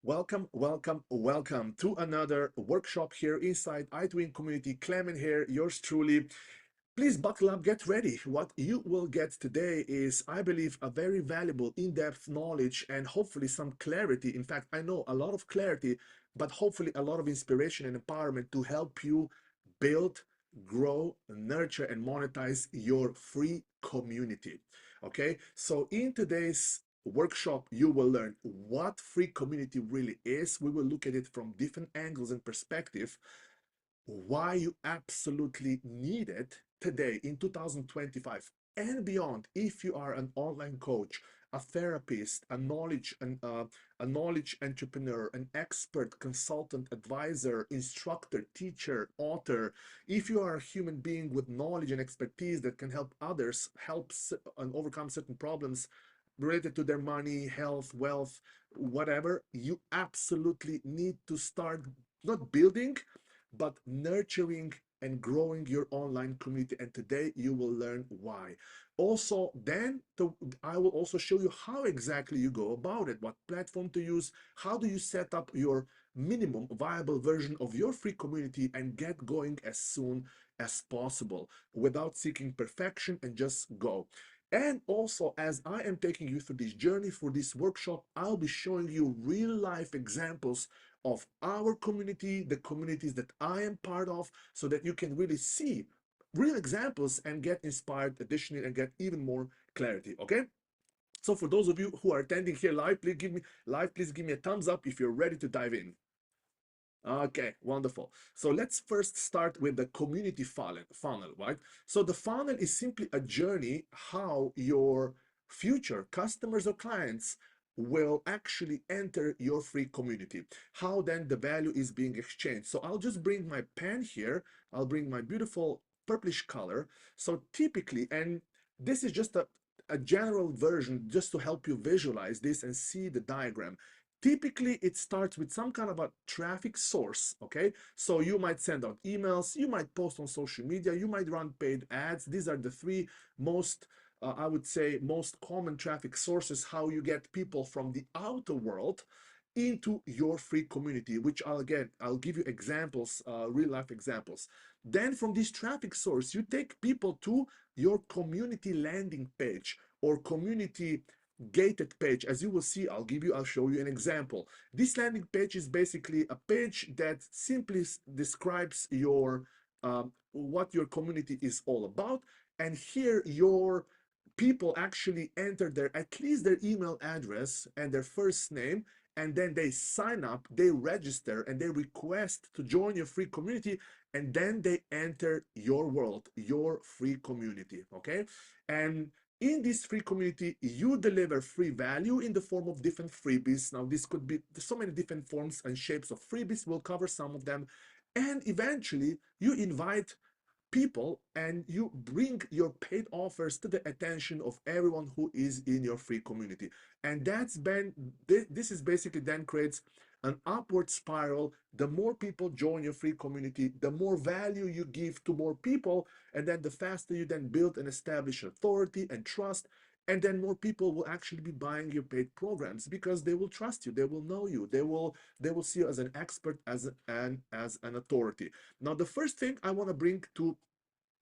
Welcome, welcome, welcome to another workshop here inside Itwin community. Clement here, yours truly. Please buckle up, get ready. What you will get today is, I believe, a very valuable in-depth knowledge and hopefully some clarity. In fact, I know a lot of clarity, but hopefully a lot of inspiration and empowerment to help you build, grow, nurture, and monetize your free community. Okay, so in today's workshop, you will learn what free community really is. We will look at it from different angles and perspective, why you absolutely need it today in 2025 and beyond. If you are an online coach, a therapist, a knowledge entrepreneur, an expert, consultant, advisor, instructor, teacher, author, if you are a human being with knowledge and expertise that can help others and overcome certain problems related to their money, health, wealth, whatever, you absolutely need to start not building, but nurturing and growing your online community. And today you will learn why. Also, I will also show you how exactly you go about it, what platform to use, how do you set up your minimum viable version of your free community and get going as soon as possible without seeking perfection, and just go. And also, as I am taking you through this journey for this workshop, I'll be showing you real life examples of our community, the communities that I am part of, so that you can really see real examples and get inspired additionally and get even more clarity. Okay, so for those of you who are attending here live, please give me a thumbs up if you're ready to dive in. Okay, wonderful. So let's first start with the community funnel, right? So the funnel is simply a journey how your future customers or clients will actually enter your free community. How then the value is being exchanged. So I'll just bring my pen here. I'll bring my beautiful purplish color. So typically, and this is just a general version just to help you visualize this and see the diagram. Typically, it starts with some kind of a traffic source, okay? So you might send out emails, you might post on social media, you might run paid ads. These are the three most, I would say, most common traffic sources, how you get people from the outer world into your free community, which I'll give you examples, real life examples. Then from this traffic source, you take people to your community landing page or community gated page. As you will see, I'll show you an example. This landing page is basically a page that simply describes what your community is all about. And here your people actually enter at least their email address and their first name, and then they sign up, they register, and they request to join your free community, and then they enter your world, your free community. Okay, and in this free community, you deliver free value in the form of different freebies. Now, this could be so many different forms and shapes of freebies. We'll cover some of them. And eventually, you invite people and you bring your paid offers to the attention of everyone who is in your free community. And this is basically then creates an upward spiral. The more people join your free community, the more value you give to more people, and then the faster you then build and establish authority and trust. And then more people will actually be buying your paid programs because they will trust you, they will know you, they will see you as an expert, as an authority. Now, the first thing I want to bring to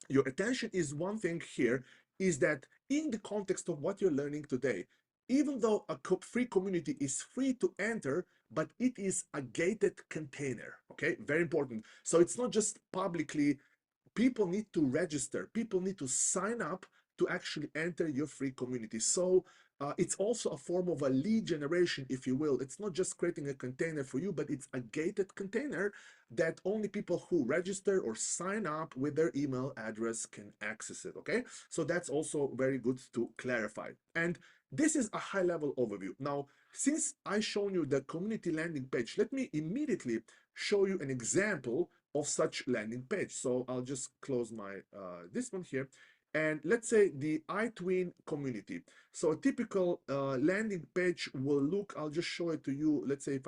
your attention is one thing here, is that in the context of what you're learning today, even though a free community is free to enter, but it is a gated container. Okay, very important. So it's not just publicly, people need to register, people need to sign up to actually enter your free community. So it's also a form of a lead generation, if you will. It's not just creating a container for you, but it's a gated container that only people who register or sign up with their email address can access it. Okay, so that's also very good to clarify. And this is a high level overview. Now, since I shown you the community landing page, let me immediately show you an example of such landing page. So I'll just close my this one here, and let's say the Itwin community. So a typical landing page will look, I'll just show it to you. Let's say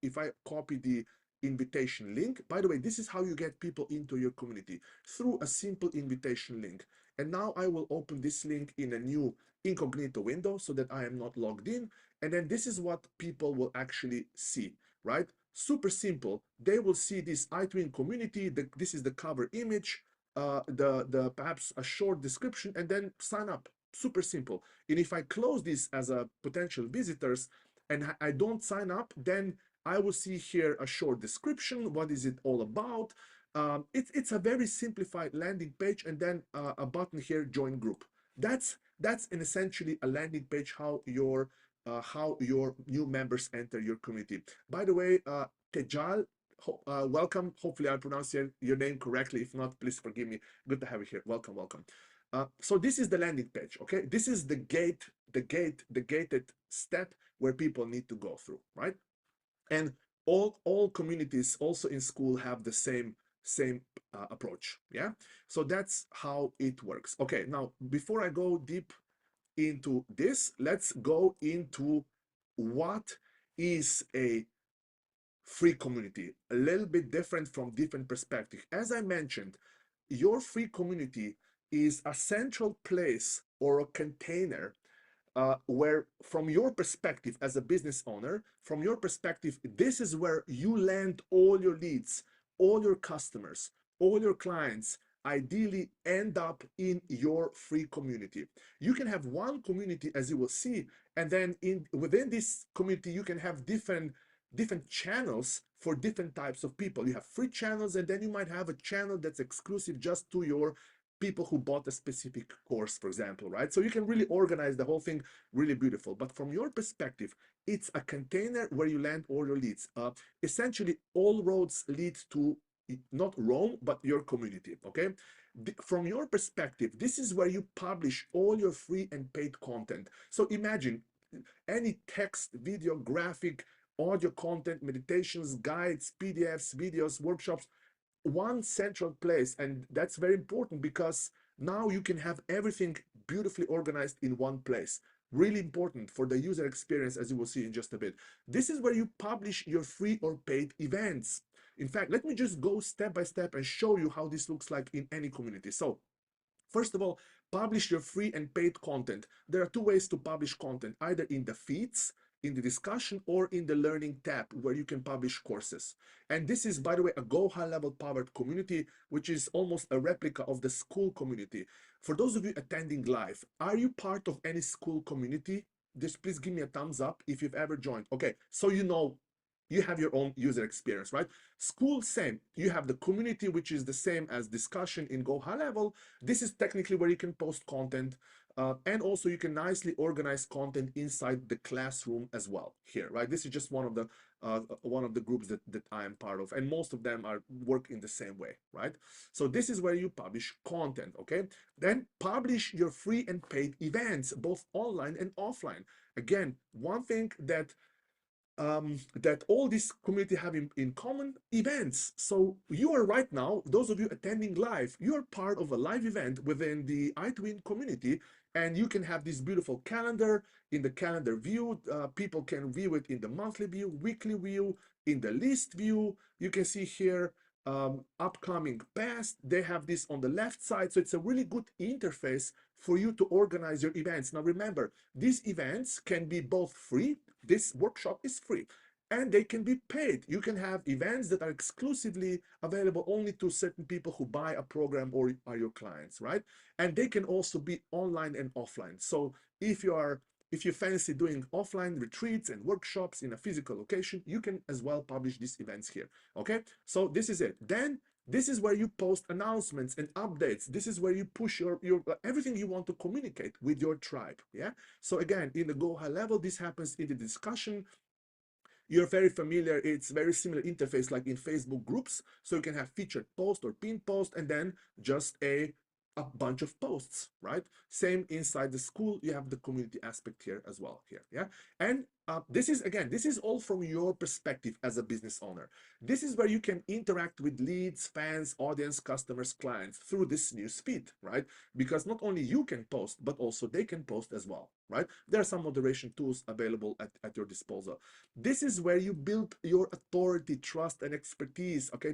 if I copy the invitation link. By the way, this is how you get people into your community, through a simple invitation link. And now I will open this link in a new incognito window so that I am not logged in. and then this is what people will actually see, right? Super simple. They will see this Itwin community. This is the cover image, the perhaps a short description, and then sign up. Super simple. And if I close this as a potential visitors and I don't sign up, then I will see here a short description. What is it all about? It's a very simplified landing page, and then a button here, join group. That's in essentially a landing page how your new members enter your community. By the way, Tejal, welcome. Hopefully I pronounced your name correctly. If not, please forgive me. Good to have you here. Welcome, welcome. So this is the landing page, okay? This is the gated step where people need to go through, right? And all communities also in school have the same approach, yeah? So that's how it works. Okay, now before I go deep into this, let's go into what is a free community, a little bit different from different perspective. As I mentioned, your free community is a central place or a container where, from your perspective as a business owner, from your perspective, this is where you land all your leads, all your customers, all your clients ideally end up in your free community. You can have one community, as you will see, and then within this community you can have different channels for different types of people. You have free channels, and then you might have a channel that's exclusive just to your people who bought a specific course, for example, right? So you can really organize the whole thing really beautiful. But from your perspective, it's a container where you land all your leads. Essentially, all roads lead to not Rome, but your community, okay? From your perspective, this is where you publish all your free and paid content. So imagine any text, video, graphic, audio content, meditations, guides, PDFs, videos, workshops, one central place. And that's very important because now you can have everything beautifully organized in one place. Really important for the user experience, as you will see in just a bit. This is where you publish your free or paid events. In fact, let me just go step by step and show you how this looks like in any community. So first of all, publish your free and paid content. There are two ways to publish content, either in the feeds, in the discussion, or in the learning tab where you can publish courses. And this is, by the way, a GoHighLevel powered community, which is almost a replica of the school community. For those of you attending live, are you part of any school community? Just please give me a thumbs up if you've ever joined. Okay, so you know you have your own user experience, right? School, same. You have the community, which is the same as discussion in GoHighLevel. This is technically where you can post content, and also you can nicely organize content inside the classroom as well here, right? This is just one of the groups that I am part of, and most of them work in the same way, right? So this is where you publish content, okay? Then publish your free and paid events, both online and offline. Again, one thing that all this community have in common, events. So you are right now, those of you attending live, you are part of a live event within the Itwin community, and you can have this beautiful calendar. In the calendar view, people can view it in the monthly view, weekly view, in the list view. You can see here upcoming past. They have this on the left side, so it's a really good interface for you to organize your events. Now remember, these events can be both free. This workshop is free, and they can be paid. You can have events that are exclusively available only to certain people who buy a program or are your clients, right? And they can also be online and offline. So if you fancy doing offline retreats and workshops in a physical location, you can as well publish these events here, okay? So this is it. Then this is where you post announcements and updates. This is where you push your everything you want to communicate with your tribe, yeah? So again, in the GoHighLevel, this happens in the discussion. You're very familiar, it's very similar interface like in Facebook groups. So you can have featured post or pinned post, and then just a bunch of posts, right? Same inside the school, you have the community aspect here as well here, yeah? And this is all from your perspective as a business owner. This is where you can interact with leads, fans, audience, customers, clients through this news feed, right? Because not only you can post, but also they can post as well, right? There are some moderation tools available at your disposal. This is where you build your authority, trust, and expertise, okay?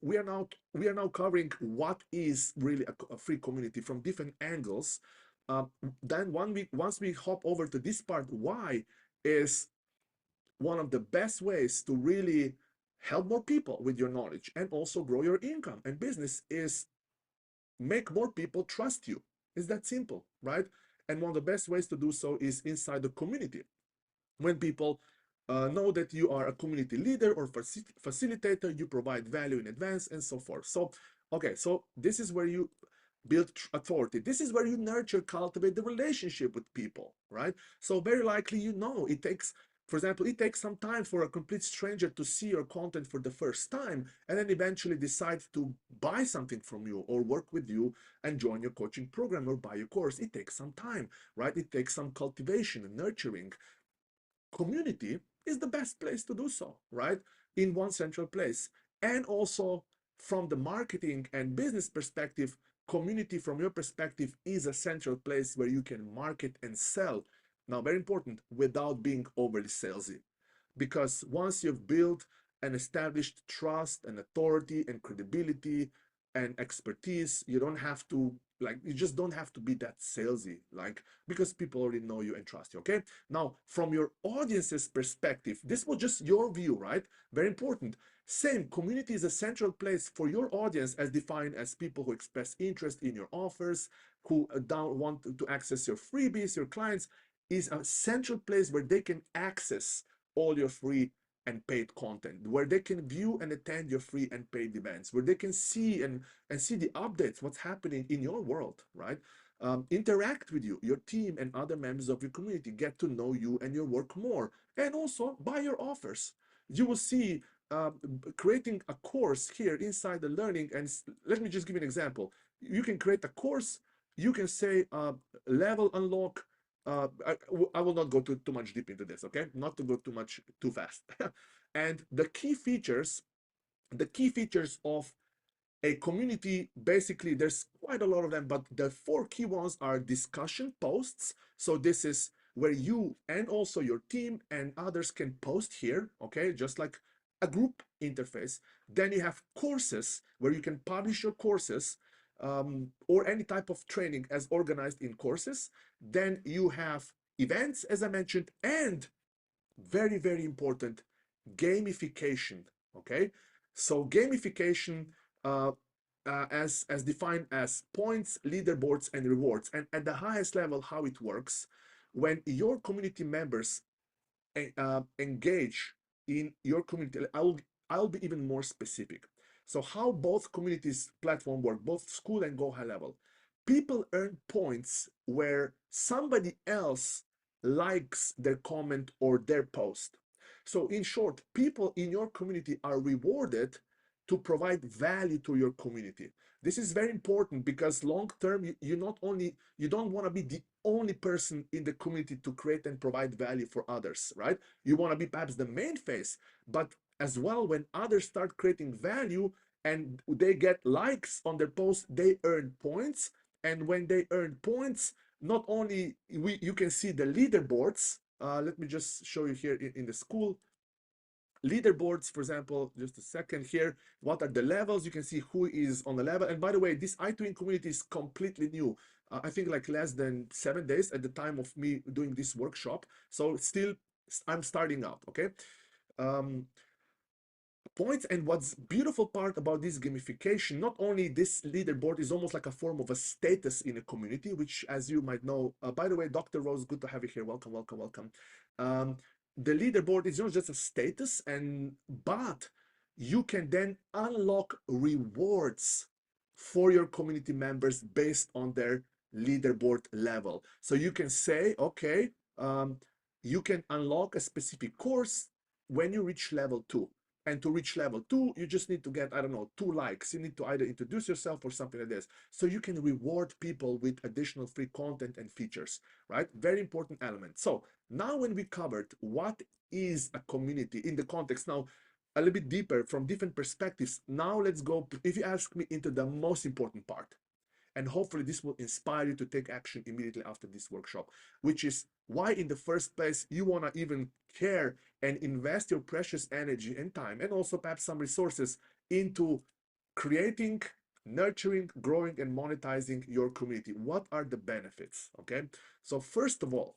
We are now covering what is really a free community from different angles. Uh, then once we hop over to this part, why is one of the best ways to really help more people with your knowledge and also grow your income and business is make more people trust you. It's that simple, right? And one of the best ways to do so is inside the community. When people know that you are a community leader or facilitator, you provide value in advance and so forth. So, okay, so this is where you build authority. This is where you nurture, cultivate the relationship with people, right? So very likely, it takes, for example, it takes some time for a complete stranger to see your content for the first time and then eventually decide to buy something from you or work with you and join your coaching program or buy your course. It takes some time, right? It takes some cultivation and nurturing. Community is the best place to do so, right? In one central place. And also from the marketing and business perspective, community from your perspective is a central place where you can market and sell. Now, very important, without being overly salesy. Because once you've built and established trust and authority and credibility and expertise, you don't have to you just don't have to be that salesy, because people already know you and trust you. Okay, now from your audience's perspective, this was just your view, right? Very important. Same, community is a central place for your audience as defined as people who express interest in your offers, who don't want to access your freebies. Your clients is a central place where they can access all your free and paid content, where they can view and attend your free and paid events, where they can see and see the updates, what's happening in your world, right? Interact with you, your team, and other members of your community, get to know you and your work more, and also buy your offers. You will see creating a course here inside the learning. And let me just give you an example. You can create a course. You can say level unlock. I will not go too much deep into this, okay? Not to go too fast. And the key features of a community, basically there's quite a lot of them, but the four key ones are discussion posts. So this is where you and also your team and others can post here, okay, just like a group interface. Then you have courses where you can publish your courses, or any type of training as organized in courses. Then you have events, as I mentioned, and very, very important, gamification. Okay, so gamification, uh, as defined as points, leaderboards, and rewards. And at the highest level, how it works, when your community members engage in your community, I'll be even more specific. So how both communities platform work, both school and GoHighLevel. People earn points where somebody else likes their comment or their post. So in short, people in your community are rewarded to provide value to your community. This is very important because long term, you don't want to be the only person in the community to create and provide value for others, right? You want to be perhaps the main face, but as well, when others start creating value and they get likes on their posts, they earn points. And when they earn points, not only you can see the leaderboards. Let me just show you here in the school leaderboards, for example, just a second here. What are the levels? You can see who is on the level. And by the way, this Itwin community is completely new. I think like less than 7 days at the time of me doing this workshop. So still, I'm starting out, okay? Points. And what's beautiful part about this gamification, not only this leaderboard is almost like a form of a status in a community, which, as you might know, by the way, Dr. Rose, good to have you here. Welcome, welcome, welcome. um, the leaderboard is not just a status, but you can then unlock rewards for your community members based on their leaderboard level. So you can say, okay, you can unlock a specific course when you reach level 2. And to reach level 2, you just need to get, I don't know, 2 likes. You need to either introduce yourself or something like this. So you can reward people with additional free content and features, right? Very important element. So now when we covered what is a community in the context, now a little bit deeper from different perspectives, now let's go, if you ask me, into the most important part. And hopefully this will inspire you to take action immediately after this workshop, which is why in the first place you want to even care and invest your precious energy and time, and also perhaps some resources into creating nurturing, growing, and monetizing your community. What are the benefits? Okay, so first of all,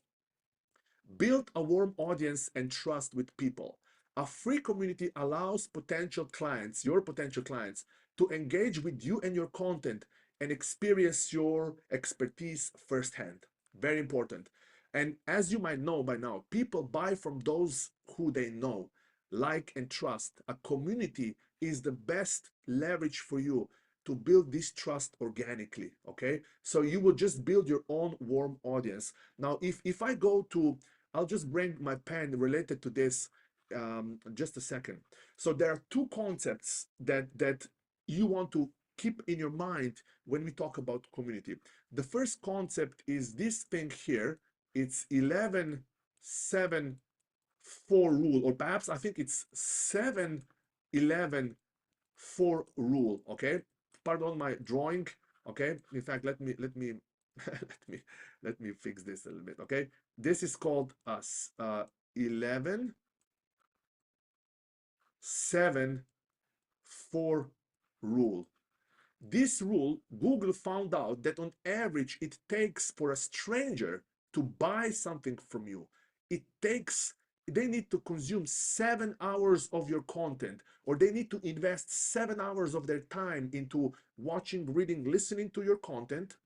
build a warm audience and trust with people. A free community allows potential clients, your potential clients, to engage with you and your content and experience your expertise firsthand. Very important. And as you might know by now, people buy from those who they know, like, and trust. A community is the best leverage for you to build this trust organically. Okay, so you will just build your own warm audience. Now, if I go to, I'll just bring my pen related to this, just a second. So there are two concepts that you want to keep in your mind when we talk about community. The first concept is this thing here. It's 11 7 4 rule, or perhaps I think it's 7 11 4 rule. Okay, pardon my drawing. Okay, in fact, let me let me let me fix this a little bit. Okay, this is called a 11 7 4 rule. This rule, Google found out that on average, it takes for a stranger to buy something from you, it takes, they need to consume 7 hours of your content, or they need to invest 7 hours of their time into watching, reading, listening to your content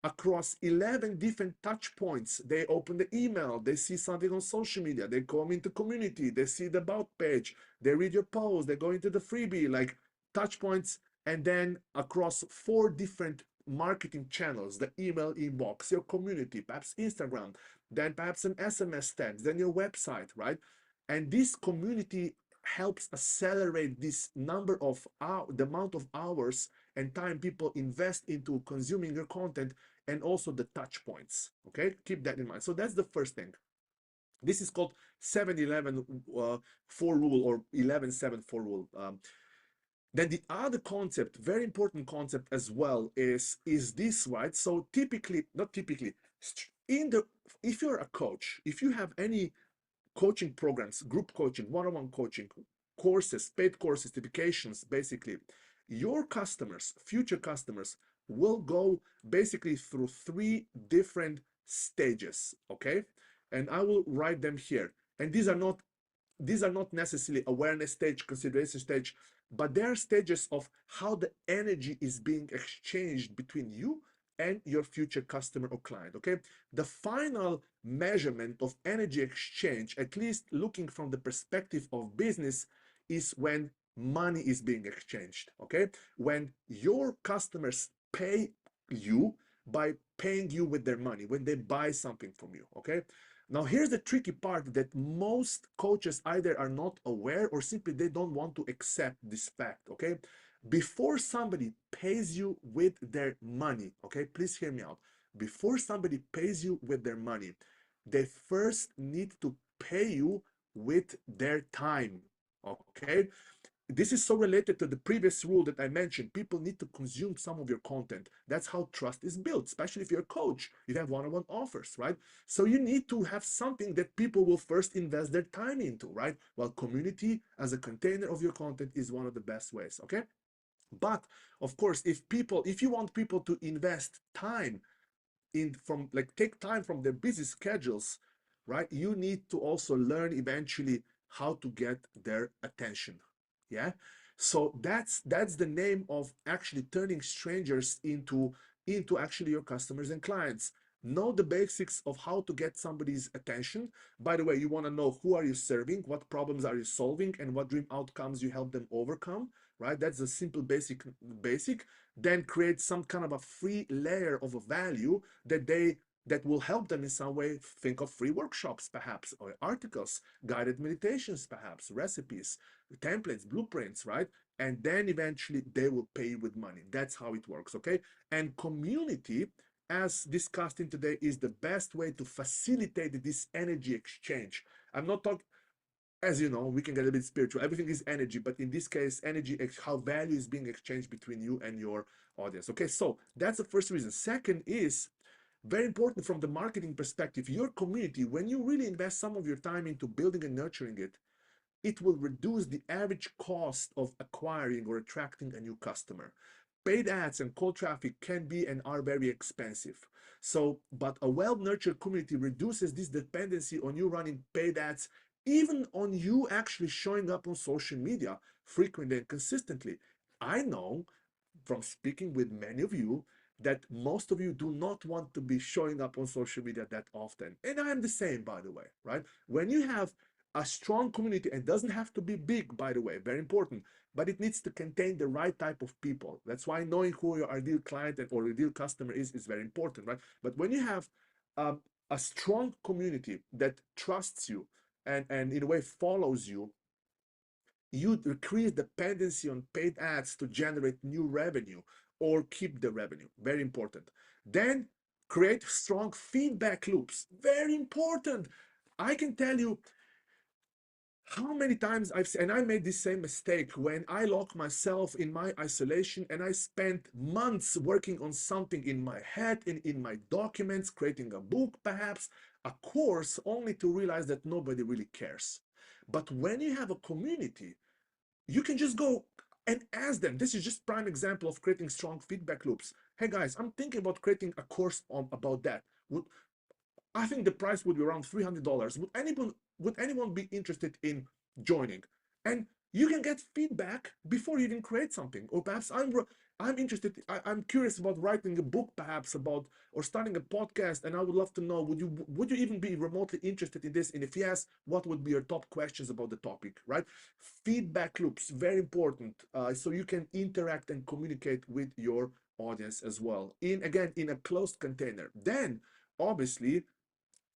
across 11 different touch points. They open the email, they see something on social media, they come into community, they see the about page, they read your post, they go into the freebie, like touch points. And then across 4 different marketing channels, the email inbox, your community, perhaps Instagram, then perhaps an SMS text, then your website, right? And this community helps accelerate this number of the amount of hours and time people invest into consuming your content, and also the touch points. Okay, keep that in mind. So that's the first thing. This is called 7-11 4 rule, or 11-7-4 rule. Then the other concept, very important concept as well, is this, right? So typically, not typically, in the, if you're a coach, if you have any coaching programs, group coaching, one-on-one coaching, courses, paid courses, certifications, basically, your customers, future customers, will go basically through 3 different stages. Okay, and I will write them here. And these are not necessarily awareness stage, consideration stage, but they are stages of how the energy is being exchanged between you and your future customer or client. Okay, the final measurement of energy exchange, at least looking from the perspective of business, is when money is being exchanged. Okay, when your customers pay you by paying you with their money, when they buy something from you. Okay, now here's the tricky part, that most coaches either are not aware or simply they don't want to accept this fact. Okay, before somebody pays you with their money, okay, please hear me out. Before somebody pays you with their money, they first need to pay you with their time. Okay, this is so related to the previous rule that I mentioned. People need to consume some of your content. That's how trust is built, especially if you're a coach. You have one-on-one offers, right? So you need to have something that people will first invest their time into, right? Well, community as a container of your content is one of the best ways, okay? But of course, if you want people to invest time in, from, like, take time from their busy schedules, right, you need to also learn eventually how to get their attention. Yeah, so that's the name of actually turning strangers into actually your customers and clients. Know the basics of how to get somebody's attention. By the way, you want to know who are you serving, what problems are you solving, and what dream outcomes you help them overcome, right? That's a simple basic. Then create some kind of a free layer of a value that will help them in some way. Think of free workshops, perhaps, or articles, guided meditations, perhaps, recipes, templates, blueprints, right? And then eventually they will pay you with money. That's how it works, okay? And community, as discussed in today, is the best way to facilitate this energy exchange. I'm not talking, as you know, we can get a bit spiritual. Everything is energy, but in this case, energy, how value is being exchanged between you and your audience. Okay, so that's the first reason. Second is very important from the marketing perspective. Your community, when you really invest some of your time into building and nurturing it, it will reduce the average cost of acquiring or attracting a new customer. paid ads and cold traffic can be and are very expensive. So, but a well-nurtured community reduces this dependency on you running paid ads, even on you actually showing up on social media frequently and consistently. I know from speaking with many of you that most of you do not want to be showing up on social media that often. And I am the same, by the way, right? When you have a strong community, and doesn't have to be big, by the way, very important, but it needs to contain the right type of people. That's why knowing who your ideal client or ideal customer is very important, right? But when you have a strong community that trusts you and in a way follows you, you decrease dependency on paid ads to generate new revenue or keep the revenue. Very important. Then create strong feedback loops. Very important. I can tell you how many times I've seen, and I made this same mistake when I locked myself in my isolation and I spent months working on something in my head, in my documents, creating a book, perhaps a course, only to realize that nobody really cares. But when you have a community, you can just go and ask them. This is just prime example of creating strong feedback loops. Hey guys, I'm thinking about creating a course about that. I think the price would be around $300. Would anyone be interested in joining? And you can get feedback before you even create something. Or perhaps I'm interested. I'm curious about writing a book, perhaps about or starting a podcast, and I would love to know, would you even be remotely interested in this? And if yes, what would be your top questions about the topic? Right? Feedback loops, very important, so you can interact and communicate with your audience as well. In a closed container. Then obviously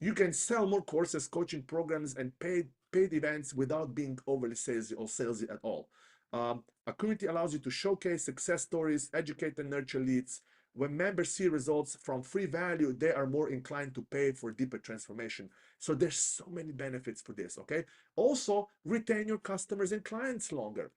you can sell more courses, coaching programs, and paid events without being overly salesy at all. A community allows you to showcase success stories, educate and nurture leads. When members see results from free value, they are more inclined to pay for deeper transformation. So there's so many benefits for this, okay? Also, retain your customers and clients longer.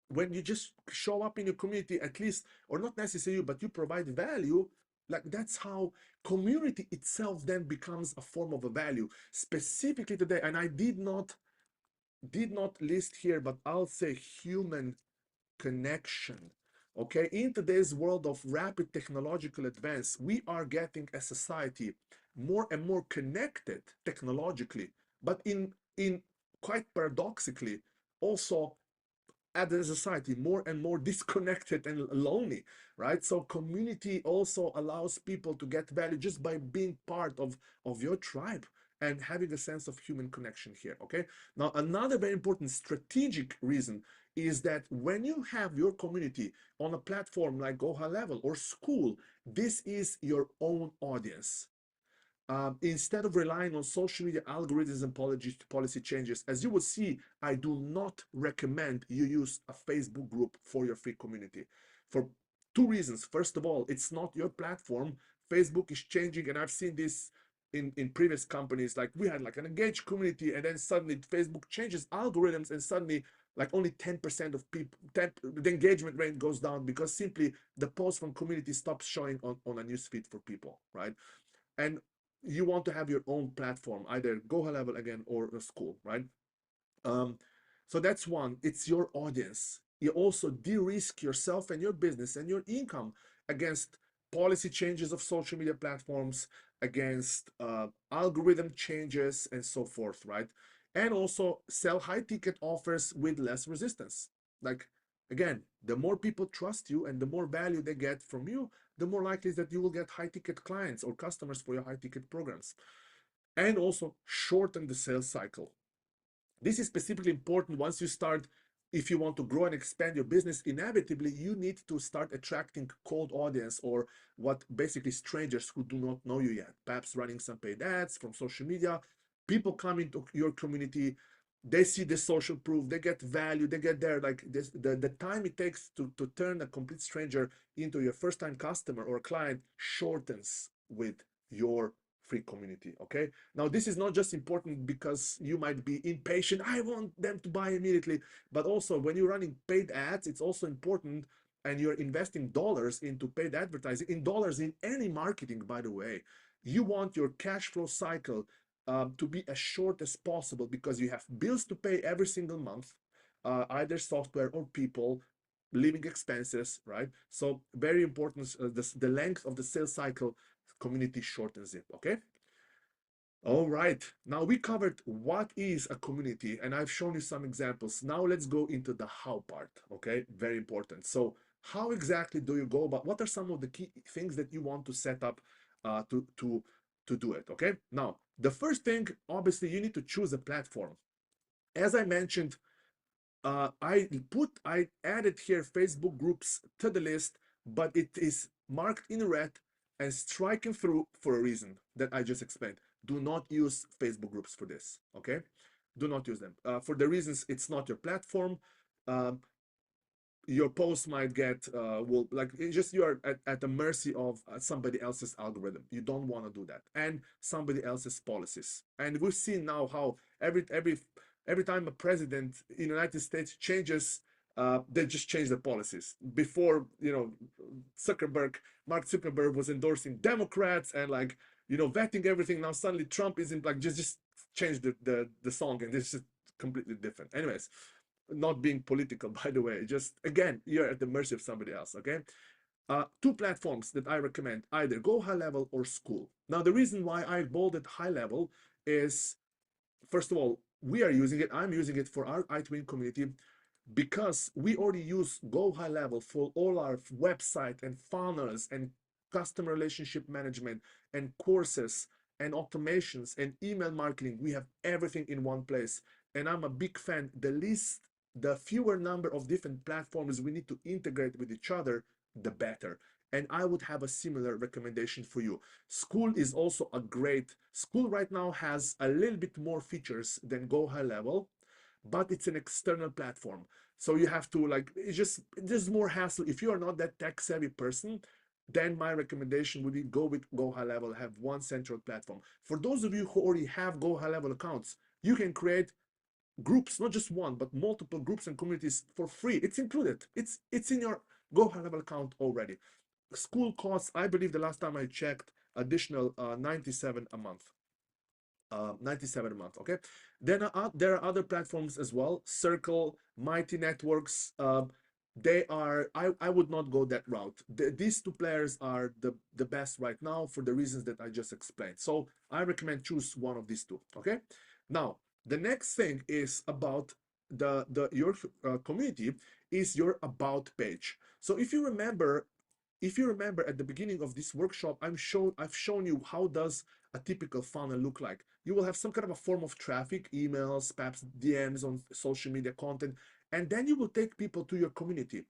When you just show up in your community, at least, or not necessarily, but you provide value, like that's how community itself then becomes a form of a value. Specifically today, and I did not list here, but I'll say human connection. Okay, in today's world of rapid technological advance, we are getting a society more and more connected technologically, but in quite paradoxically also as a society more and more disconnected and lonely, right? So community also allows people to get value just by being part of your tribe and having a sense of human connection here. Okay, now another very important strategic reason is that when you have your community on a platform like GoHighLevel or school, this is your own audience. Instead of relying on social media algorithms and policy changes, as you will see, I do not recommend you use a Facebook group for your free community for two reasons. First of all, it's not your platform. Facebook is changing, and I've seen this in previous companies. Like we had like an engaged community, and then suddenly Facebook changes algorithms, and suddenly like only 10% of people, the engagement rate goes down because simply the post from community stops showing on a newsfeed for people, right? And you want to have your own platform, either GoHighLevel again or a school, right? Um, so that's one. It's your audience. You also de-risk yourself and your business and your income against policy changes of social media platforms, against algorithm changes, and so forth, right? And also sell high ticket offers with less resistance. Like again, the more people trust you and the more value they get from you, the more likely is that you will get high ticket clients or customers for your high ticket programs. And also shorten the sales cycle. This is specifically important once you start. If you want to grow and expand your business, inevitably you need to start attracting cold audience, or what basically strangers who do not know you yet, perhaps running some paid ads from social media. People come into your community, they see the social proof, they get value, they get there. Like this, the time it takes to turn a complete stranger into your first time customer or client shortens with your free community. Okay, now this is not just important because you might be impatient, I want them to buy immediately, but also when you're running paid ads, it's also important, and you're investing dollars into paid advertising, in dollars in any marketing, by the way, you want your cash flow cycle to be as short as possible, because you have bills to pay every single month, either software or people. living expenses, right? So very important, the length of the sales cycle, community shortens it, okay? All right, now we covered what is a community and I've shown you some examples. Now let's go into the how part, okay? Very important. So how exactly do you go about, what are some of the key things that you want to set up to do it, okay? Now, the first thing, obviously, you need to choose a platform. As I mentioned, I added here Facebook groups to the list, but it is marked in red and striking through for a reason that I just explained. Do not use Facebook groups for this, okay? Do not use them. For the reasons it's not your platform. Um, your post might get will like it's just you are at the mercy of somebody else's algorithm. You don't want to do that, and somebody else's policies. And we've seen now how every time a president in the United States changes, they just change the policies. Before, Zuckerberg, Mark Zuckerberg was endorsing Democrats and like vetting everything. Now suddenly Trump isn't like just change the song, and this is completely different. Anyways, not being political, by the way, just again, you're at the mercy of somebody else, okay? Two platforms that I recommend, either GoHighLevel or School. Now, the reason why I bolded high level is, first of all, we are using it, I'm using it for our Itwin community because we already use GoHighLevel for all our website and funnels and customer relationship management and courses and automations and email marketing. We have everything in one place. And I'm a big fan. The fewer number of different platforms we need to integrate with each other, the better. And I would have a similar recommendation for you. School is also a great, School right now has a little bit more features than GoHighLevel, but it's an external platform. So you have to like, it's just, there's more hassle. If you are not that tech savvy person, then my recommendation would be go with GoHighLevel, have one central platform. For those of you who already have GoHighLevel accounts, you can create groups, not just one, but multiple groups and communities for free. It's included. It's in your GoHighLevel account already. School costs, I believe the last time I checked, additional 97 a month. 97 a month, okay? Then there are other platforms as well. Circle, Mighty Networks. I would not go that route. These two players are the best right now for the reasons that I just explained. So I recommend choose one of these two, okay? Now, the next thing is about your community is your about page. So if you remember at the beginning of this workshop, I've shown you how does a typical funnel look like. You will have some kind of a form of traffic, emails, perhaps DMs on social media content, and then you will take people to your community.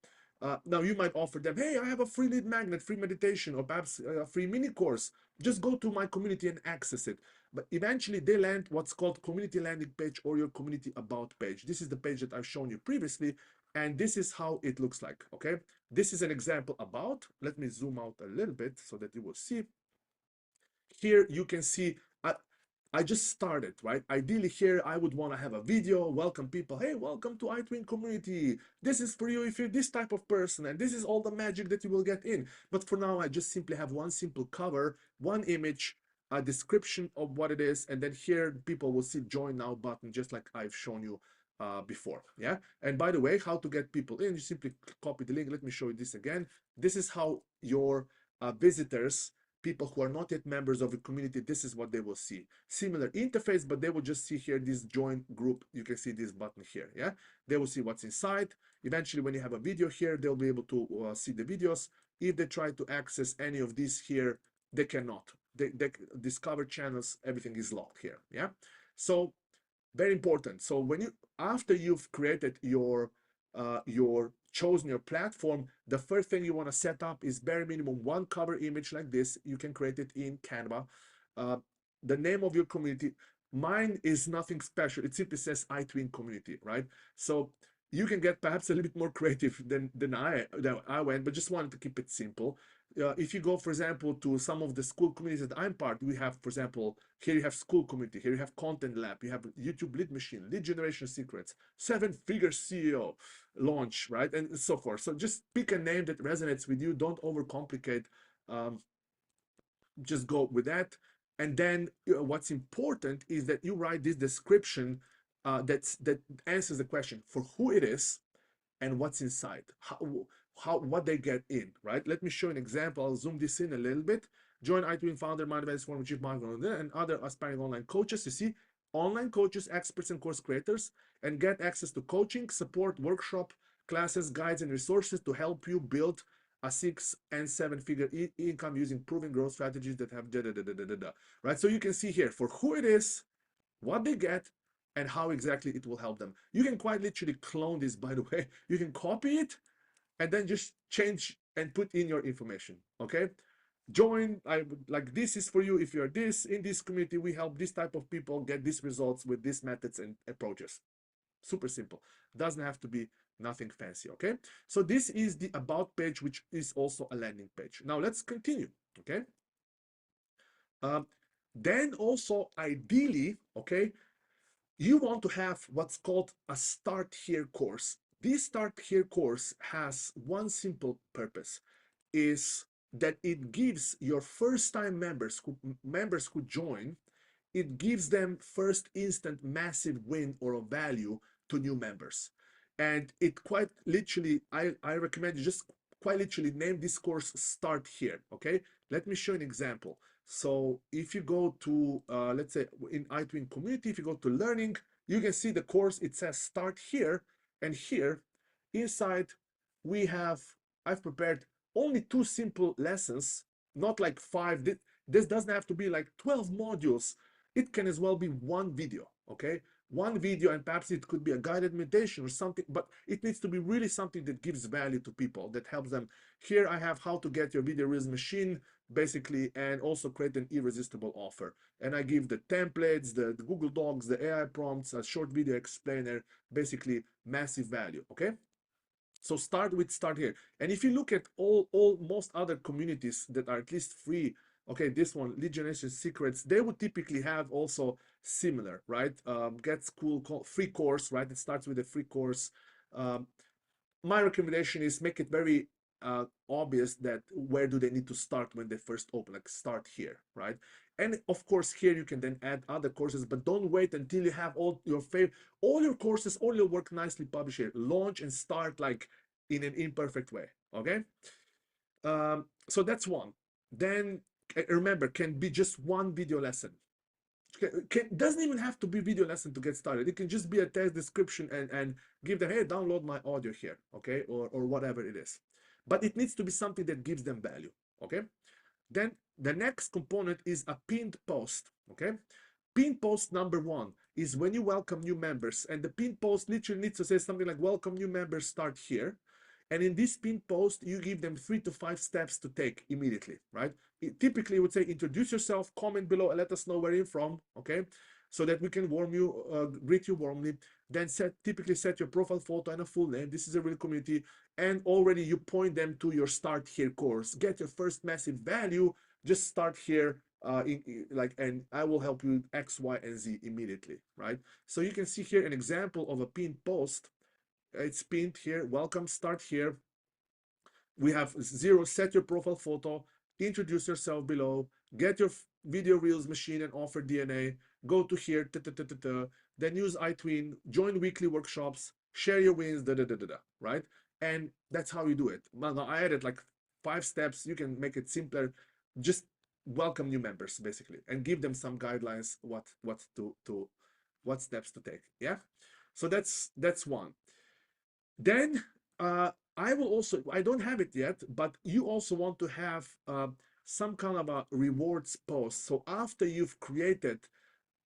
Now you might offer them, hey, I have a free lead magnet, free meditation, or perhaps a free mini course. Just go to my community and access it. But eventually they land what's called community landing page or your community about page. This is the page that I've shown you previously, and this is how it looks like, okay? This is an example about, let me zoom out a little bit so that you will see. Here you can see, I just started, right? Ideally here, I would want to have a video, welcome people. Hey, welcome to Itwin community. This is for you if you're this type of person, and this is all the magic that you will get in. But for now, I just simply have one simple cover, one image, a description of what it is, and then here people will see join now button, just like I've shown you before, yeah? And by the way, how to get people in, you simply copy the link. Let me show you this again. This is how your visitors, people who are not yet members of the community, this is what they will see. Similar interface, but they will just see here this join group. You can see this button here, yeah? They will see what's inside. Eventually, when you have a video here, they'll be able to see the videos. If they try to access any of these here, they cannot. They discover channels, everything is locked here, yeah? So very important. So when you, after you've created your chosen your platform, the first thing you want to set up is bare minimum one cover image like this. You can create it in Canva. The name of your community, mine is nothing special. It simply says Itwin community, right? So you can get perhaps a little bit more creative than I went, but just wanted to keep it simple. If you go, for example, to some of the school communities that I'm part, we have, for example, here you have school community, here you have content lab, you have YouTube lead machine, lead generation secrets, 7-figure CEO launch, right? And so forth. So just pick a name that resonates with you. Don't overcomplicate. Just go with that. And then what's important is that you write this description that answers the question for who it is, and what's inside, what they get in, right? Let me show an example. I'll zoom this in a little bit. Join Itwin founder, Monetize, former chief marketing, and other aspiring online coaches. You see, online coaches, experts, and course creators, and get access to coaching, support, workshop, classes, guides, and resources to help you build a 6 and 7-figure income using proven growth strategies that have right? So you can see here for who it is, what they get, and how exactly it will help them. You can quite literally clone this, by the way. You can copy it and then just change and put in your information, okay? Join, like this is for you if you're this, in this community, we help this type of people get these results with these methods and approaches. Super simple. Doesn't have to be nothing fancy, okay? So this is the about page, which is also a landing page. Now let's continue, okay? Then also ideally, okay, you want to have what's called a Start Here course. This Start Here course has one simple purpose, is that it gives your first-time members who join, it gives them first instant massive win or a value to new members. And it quite literally, I recommend you just quite literally name this course Start Here, okay? Let me show an example. So if you go to, let's say in Itwin community, if you go to learning, you can see the course, it says Start Here, and here inside we have, I've prepared only 2 simple lessons, not like 5. This doesn't have to be like 12 modules. It can as well be 1 video, okay? 1 video, and perhaps it could be a guided meditation or something, but it needs to be really something that gives value to people, that helps them. Here I have how to get your video reels machine, basically, and also create an irresistible offer. And I give the templates, the Google Docs, the AI prompts, a short video explainer, basically massive value, okay? So start here. And if you look at most other communities that are at least free, okay, this one, Lead Generation Secrets, they would typically have also similar, right? Get school free course, right? It starts with a free course. My recommendation is make it very obvious that where do they need to start when they first open, like start here, right? And of course here you can then add other courses, but don't wait until you have all your courses, all your work nicely published here. Launch and start like in an imperfect way, okay? So that's one. Then remember, can be just 1 video lesson. Doesn't even have to be video lesson to get started. It can just be a text description and give them, hey, download my audio here, okay, or whatever it is. But it needs to be something that gives them value, okay? Then the next component is a pinned post, okay? Pinned post number 1 is when you welcome new members, and the pinned post literally needs to say something like, welcome new members, start here. And in this pinned post, you give them 3 to 5 steps to take immediately, right? It typically would say, introduce yourself, comment below, and let us know where you're from, okay? So that we can greet you warmly. Then typically set your profile photo and a full name. This is a real community. And already you point them to your Start Here course. Get your first massive value. Just start here, and I will help you X, Y, and Z immediately, right? So you can see here an example of a pinned post. It's pinned here. Welcome, start here. We have 0, set your profile photo, introduce yourself below, get your video reels machine and offer DNA, go to here, then use Itwin, join weekly workshops, share your wins, right? And that's how you do it. Now I added like 5 steps. You can make it simpler. Just welcome new members basically and give them some guidelines what steps to take. Yeah, so that's one. Then I will also, I don't have it yet, but you also want to have some kind of a rewards post. So after you've created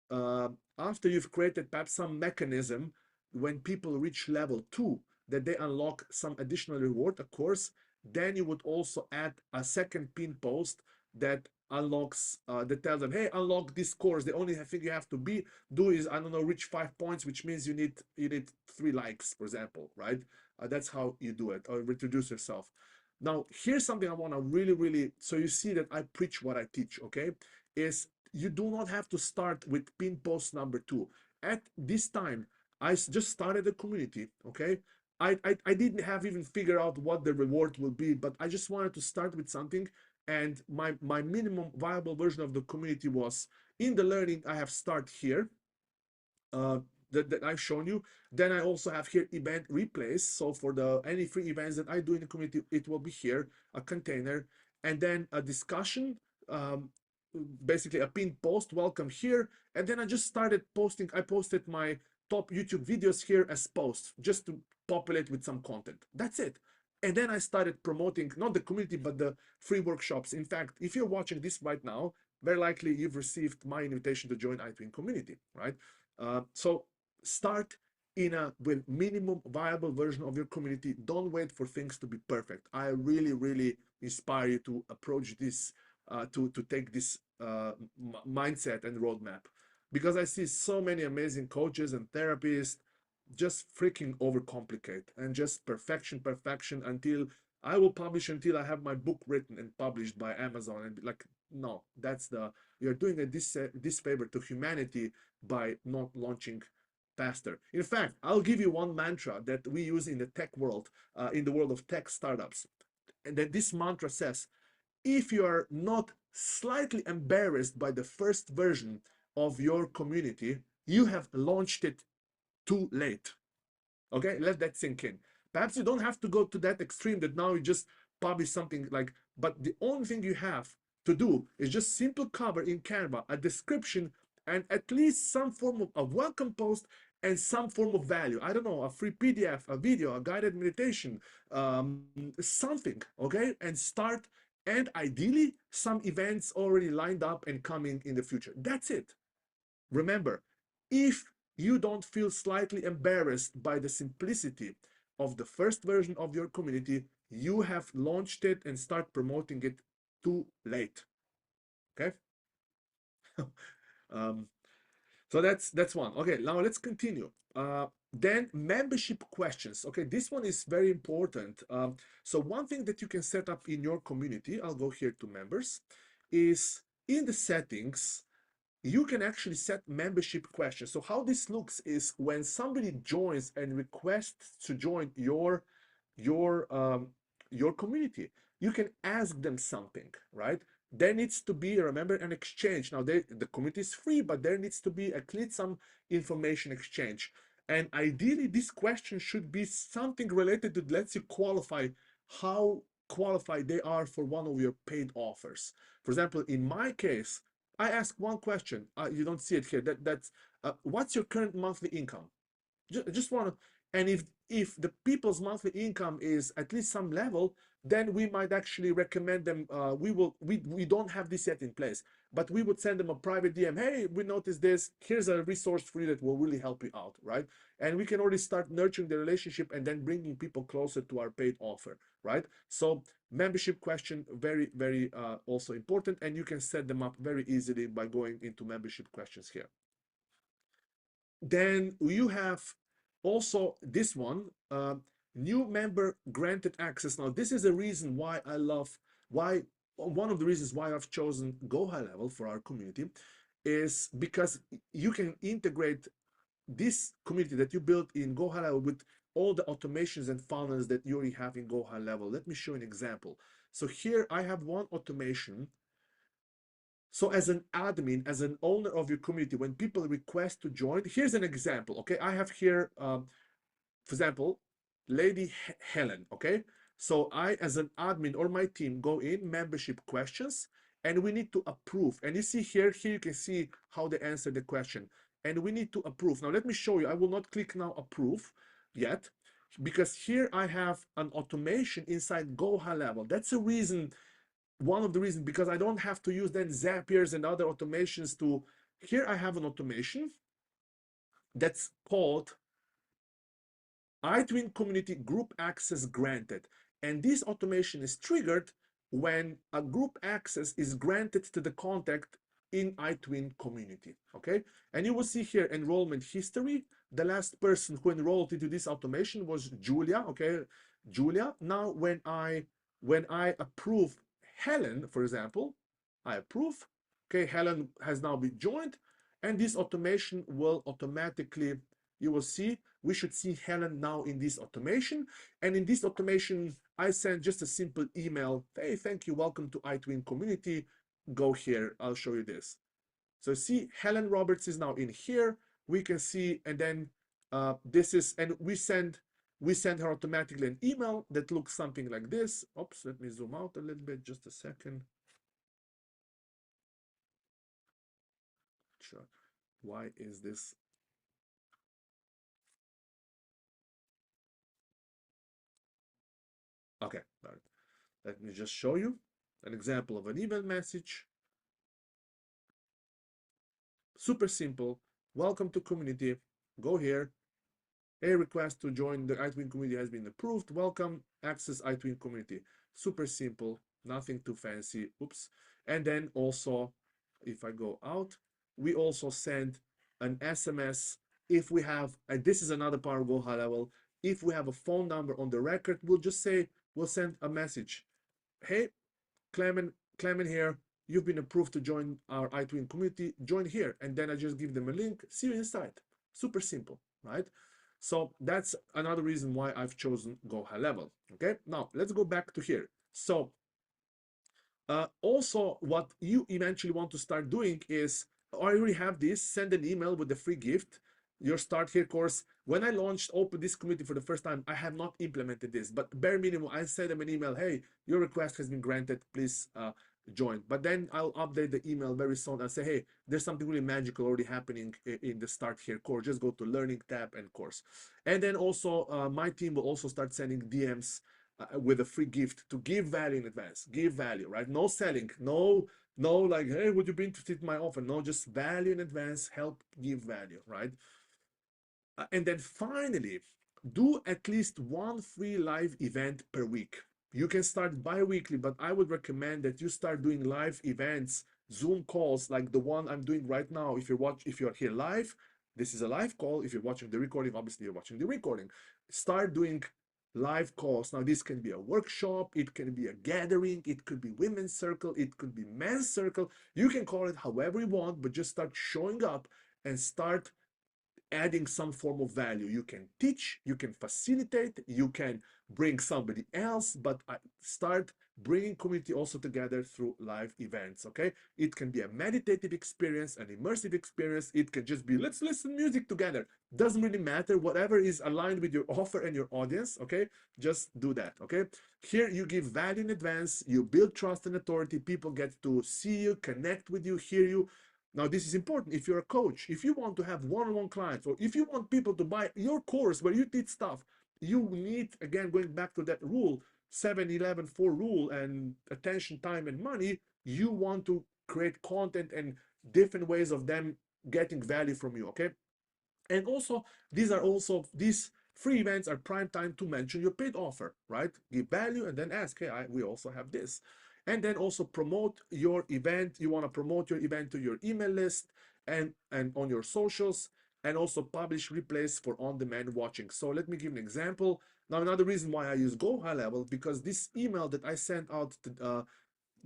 perhaps some mechanism when people reach level 2 that they unlock some additional reward, of course, then you would also add a second pin post that unlocks that tells them, hey, unlock this course. The only thing you have to do is, I don't know, reach 5 points, which means you need 3 likes, for example, right? That's how you do it, or introduce yourself. Now here's something I want to really, so you see that I preach what I teach, okay, is you do not have to start with pin post number 2. At this time, I just started a community, okay? I didn't have even figured out what the reward will be, but I just wanted to start with something. And my minimum viable version of the community was, in the learning, I have start here. that I've shown you. Then I also have here event replays. So for the any free events that I do in the community, it will be here, a container, and then a discussion, um, basically a pinned post, welcome here. And then I just started posting. I posted my top YouTube videos here as posts just to populate with some content. That's it. And then I started promoting not the community but the free workshops. In fact, if you're watching this right now, very likely you've received my invitation to join Itwin community, right? So start in a with minimum viable version of your community. Don't wait for things to be perfect. I really inspire you to approach this, to take this mindset and roadmap, because I see so many amazing coaches and therapists just freaking overcomplicate and just perfection until I will publish, until I have my book written and published by Amazon, and like, no, that's the, you're doing a disfavor to humanity by not launching faster. In fact, I'll give you one mantra that we use in the tech world, in the world of tech startups, and that this mantra says, if you are not slightly embarrassed by the first version of your community, you have launched it too late. Okay, let that sink in. Perhaps you don't have to go to that extreme that now you just publish something like, but the only thing you have to do is just simple cover in Canva, a description, and at least some form of a welcome post and some form of value. I don't know, a free PDF, a video, a guided meditation, something, okay? And start, and ideally some events already lined up and coming in the future. That's it. Remember, if you don't feel slightly embarrassed by the simplicity of the first version of your community, you have launched it and start promoting it too late. Okay. um, so that's one. Okay, now let's continue. Then membership questions. Okay, this one is very important. So one thing that you can set up in your community, I'll go here to members, is in the settings, you can actually set membership questions. So how this looks is when somebody joins and requests to join your um, your community, you can ask them something, right? There needs to be, remember, an exchange. Now the community is free, but there needs to be at least some information exchange. And ideally, this question should be something related to lets you qualify how qualified they are for one of your paid offers. For example, in my case, I ask one question. You don't see it here. That's what's your current monthly income? Just want to, and if the people's monthly income is at least some level, then we might actually recommend them. We don't have this yet in place, but we would send them a private DM. Hey, we noticed this. Here's a resource for you that will really help you out, right? And we can already start nurturing the relationship and then bringing people closer to our paid offer, right? So membership question, very also important, and you can set them up very easily by going into membership questions here. Then you have also this one, new member granted access. Now this is a reason why I love, why one of the reasons why I've chosen GoHighLevel for our community is because you can integrate this community that you built in GoHighLevel with all the automations and funnels that you already have in GoHighLevel. Let me show you an example. So here I have one automation. So as an admin, as an owner of your community, when people request to join, here's an example, okay? I have here, for example, Lady Helen, okay? So I, as an admin or my team, go in, membership questions, and we need to approve. And you see here you can see how they answer the question. And we need to approve. Now let me show you. I will not click now approve yet, because here I have an automation inside GoHighLevel. That's a reason, one of the reasons, because I don't have to use then Zapiers and other automations to, here I have an automation that's called Itwin Community Group Access Granted. And this automation is triggered when a group access is granted to the contact in Itwin community, okay? And you will see here enrollment history. The last person who enrolled into this automation was Julia, okay? Julia. Now, when I approve Helen, for example, I approve, okay, Helen has now been joined, and this automation will automatically, you will see, we should see Helen now in this automation. And in this automation, I send just a simple email. Hey, thank you. Welcome to Itwin community. Go here. I'll show you this. So see, Helen Roberts is now in here. we can see, and then this is, and we send her automatically an email that looks something like this. Oops, let me zoom out a little bit, just a second. Sure. Why is this? Okay, all right. Let me just show you an example of an email message. Super simple. Welcome to community. Go here. A request to join the Itwin community has been approved. Welcome, access Itwin community. Super simple, nothing too fancy. Oops. And then also, if I go out, we also send an SMS if we have, and this is another part of GoHighLevel, if we have a phone number on the record, we'll just say, we'll send a message. Hey, Clement here. You've been approved to join our Itwin community. Join here. And then I just give them a link. See you inside. Super simple, right? So that's another reason why I've chosen GoHighLevel. Okay, now let's go back to here. So also what you eventually want to start doing is, I already have this, send an email with the free gift, your Start Here course. When I launched Open this community for the first time, I have not implemented this, but bare minimum, I send them an email, hey, your request has been granted, please join. But then I'll update the email very soon and say, hey, there's something really magical already happening in the Start Here course. Just go to Learning tab and course. And then also my team will also start sending DMs with a free gift to give value in advance. Give value, right? No selling, no like, hey, would you be interested in my offer? No, just value in advance, help give value, right? And then finally, do at least one free live event per week. You can start bi-weekly, but I would recommend that you start doing live events, Zoom calls like the one I'm doing right now. If you're here live, this is a live call. If you're watching the recording, obviously you're watching the recording. Start doing live calls. Now, this can be a workshop, it can be a gathering, it could be women's circle, it could be men's circle. You can call it however you want, but just start showing up and start adding some form of value. You can teach, you can facilitate, you can bring somebody else, but start bringing community also together through live events. Okay, it can be a meditative experience, an immersive experience. It can just be, let's listen music together. Doesn't really matter, whatever is aligned with your offer and your audience. Okay, just do that. Okay, here you give value in advance, you build trust and authority. People get to see you, connect with you, hear you. Now, this is important. If you're a coach, if you want to have one-on-one clients, or if you want people to buy your course where you teach stuff, you need, again, going back to that rule, 7-11-4 rule, and attention, time, and money, you want to create content and different ways of them getting value from you, okay? And also, these free events are prime time to mention your paid offer, right? Give value and then ask, hey, we also have this. And then also promote your event. You want to promote your event to your email list and on your socials, and also publish replays for on-demand watching. So let me give an example. Now, another reason why I use GoHighLevel, because this email that I sent out to,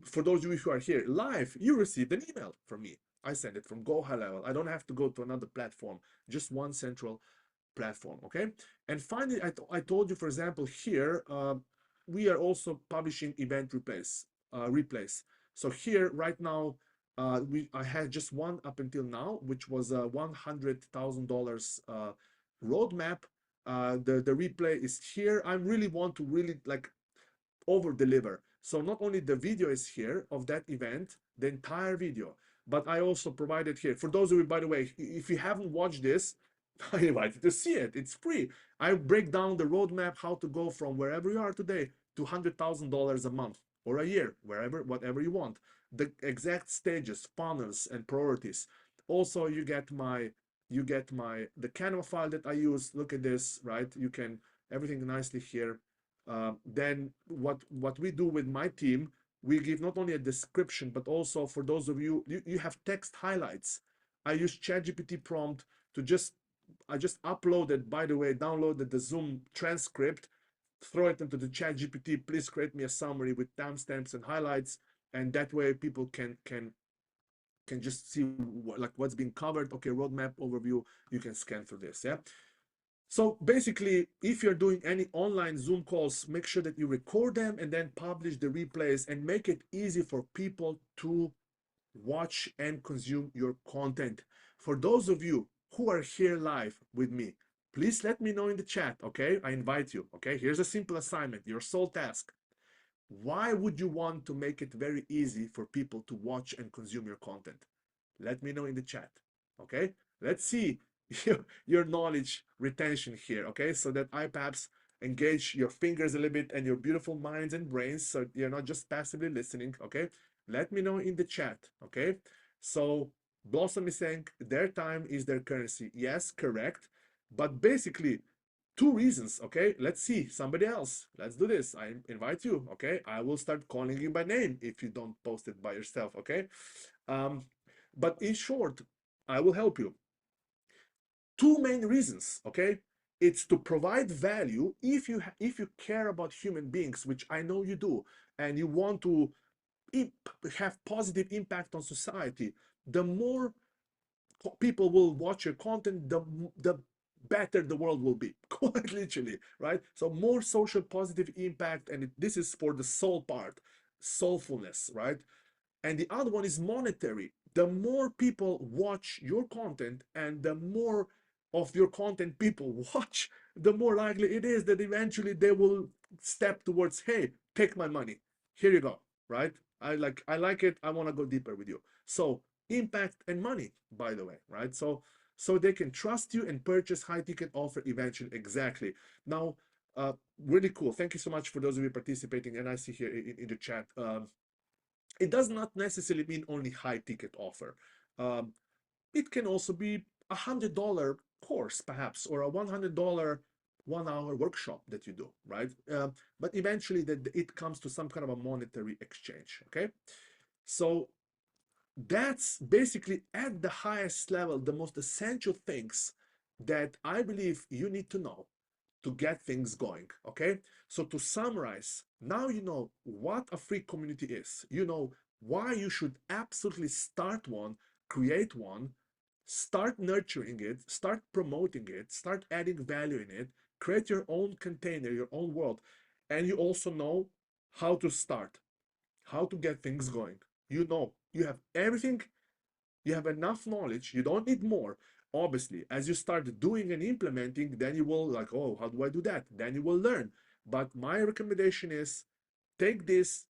for those of you who are here live, you received an email from me. I send it from GoHighLevel. I don't have to go to another platform, just one central platform, okay? And finally, I told you, for example, here, we are also publishing event replays. So here, right now, I had just one up until now, which was a $100,000 roadmap. The replay is here. I really want to like over deliver. So not only the video is here of that event, the entire video, but I also provided here. For those of you, by the way, if you haven't watched this, I invite you to see it. It's free. I break down the roadmap, how to go from wherever you are today to $100,000 a month or a year, whatever you want. The exact stages, funnels, and priorities. Also, you get the Canva file that I use. Look at this, right? You can everything nicely here. Then what we do with my team, we give not only a description, but also for those of you have text highlights. I use ChatGPT prompt to I just uploaded, by the way, downloaded the Zoom transcript, throw it into the ChatGPT. Please create me a summary with timestamps and highlights, and that way people can just see like what's being covered. Okay, roadmap overview. You can scan through this. Yeah. So basically, if you're doing any online Zoom calls, make sure that you record them and then publish the replays, and make it easy for people to watch and consume your content. For those of you who are here live with me, please let me know in the chat, okay? I invite you, okay? Here's a simple assignment, your sole task. Why would you want to make it very easy for people to watch and consume your content? Let me know in the chat, okay? Let's see your knowledge retention here, okay? So that I perhaps engage your fingers a little bit and your beautiful minds and brains, so you're not just passively listening, okay? Let me know in the chat, okay? So Blossom is saying their time is their currency. Yes, correct. But basically, two reasons, okay? Let's see, somebody else. Let's do this. I invite you, okay? I will start calling you by name if you don't post it by yourself, okay? Um, but in short, I will help you. Two main reasons, okay? It's to provide value if you care about human beings, which I know you do, and you want to have positive impact on society. The more people will watch your content, the better the world will be, quite literally, right? So more social positive impact, and this is for the soul part, soulfulness, right? And the other one is monetary. The more people watch your content and the more of your content people watch, the more likely it is that eventually they will step towards, hey, take my money. Here you go, right? I like it. I want to go deeper with you. So impact and money, by the way, right? So they can trust you and purchase high ticket offer eventually. Exactly. Now, really cool. Thank you so much for those of you participating. And I see here in the chat, it does not necessarily mean only high ticket offer. Um, it can also be $100 course, perhaps, or a $100 1 hour workshop that you do, right? But eventually, that it comes to some kind of a monetary exchange. Okay, so that's basically at the highest level the most essential things that I believe you need to know to get things going. Okay, so to summarize, now you know what a free community is, you know why you should absolutely start one, create one, start nurturing it, start promoting it, start adding value in it, create your own container, your own world. And you also know how to start, how to get things going. You know, you have everything, you have enough knowledge, you don't need more. Obviously, as you start doing and implementing, then you will like, oh, how do I do that? Then you will learn. But my recommendation is take this,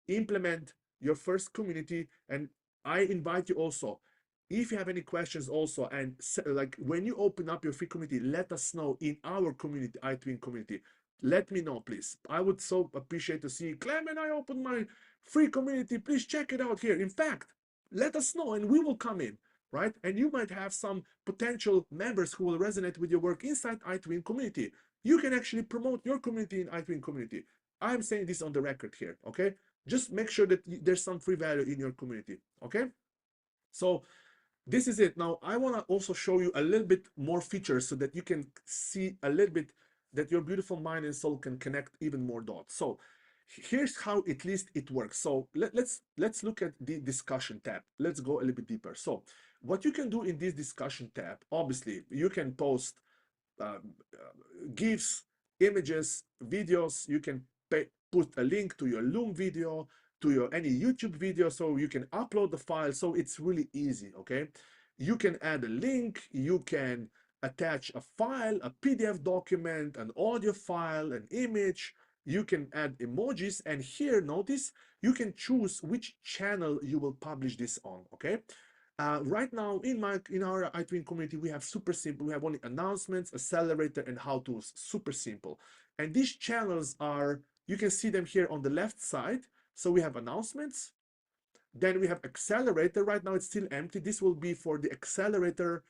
implement your first community, and I invite you also, if you have any questions also, and like when you open up your free community, let us know in our community, Itwin community. Let me know, please. I would so appreciate to see, Clement, I opened my free community. Please check it out here. In fact, let us know and we will come in, right? And you might have some potential members who will resonate with your work inside Itwin community. You can actually promote your community in Itwin community. I'm saying this on the record here, okay? Just make sure that there's some free value in your community, okay? So this is it. Now, I want to also show you a little bit more features so that you can see a little bit that your beautiful mind and soul can connect even more dots. So here's how at least it works. So let's look at the discussion tab. Let's go a little bit deeper. So what you can do in this discussion tab, obviously, you can post GIFs, images, videos. You can put a link to your Loom video, to your any YouTube video, so you can upload the file. So it's really easy, okay? You can add a link, you can attach a file, a PDF document, an audio file, an image, you can add emojis, and here, notice, you can choose which channel you will publish this on, okay? Right now in our Itwin community, we have super simple. We have only announcements, accelerator, and how-tos. Super simple. And these channels are, you can see them here on the left side. So we have announcements. Then we have accelerator. Right now it's still empty. This will be for the accelerator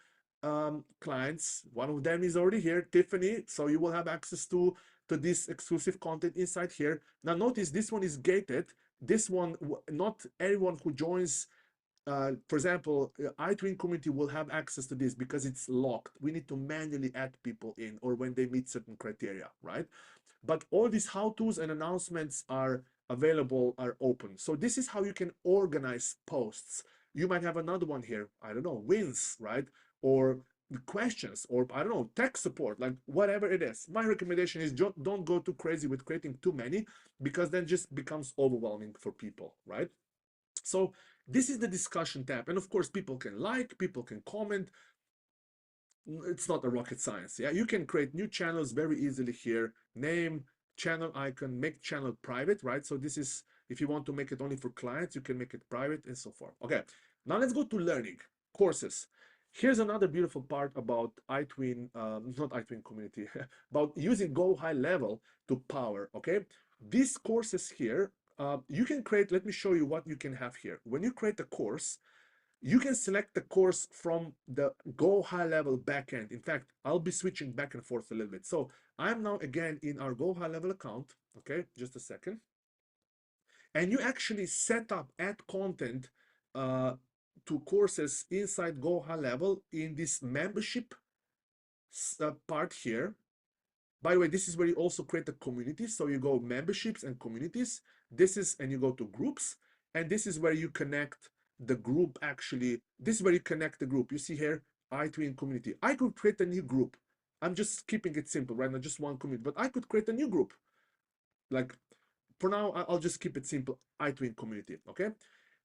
clients. One of them is already here, Tiffany. So you will have access to this exclusive content inside here. Now notice this one is gated. This one, not everyone who joins for example, Itwin community will have access to this because it's locked. We need to manually add people in or when they meet certain criteria, right? But all these how-tos and announcements are available, are open. So this is how you can organize posts. You might have another one here, I don't know, wins, right? Or questions, or I don't know, tech support, like whatever it is. My recommendation is don't go too crazy with creating too many because then just becomes overwhelming for people, right? So this is the discussion tab. And of course, people can like, people can comment. it's not a rocket science. Yeah, you can create new channels very easily here. Name, channel icon, make channel private, right? So this is, if you want to make it only for clients, you can make it private and so forth. Okay, now let's go to learning courses. Here's another beautiful part about Itwin, not Itwin community, about using GoHighLevel to power. Okay, these courses here, you can create. Let me show you what you can have here. When you create a course, you can select the course from the GoHighLevel backend. In fact, I'll be switching back and forth a little bit. So I'm now again in our GoHighLevel account. Okay, just a second. And you actually set up, add content uh, to courses inside GoHighLevel in this membership part here. By the way, this is where you also create a community. So you go memberships and communities. This is, and you go to groups. And this is where you connect the group actually. This is where you connect the group. You see here, Itwin community. I could create a new group. I'm just keeping it simple, right? Not just one community, but I could create a new group. Like for now, I'll just keep it simple, Itwin community, okay?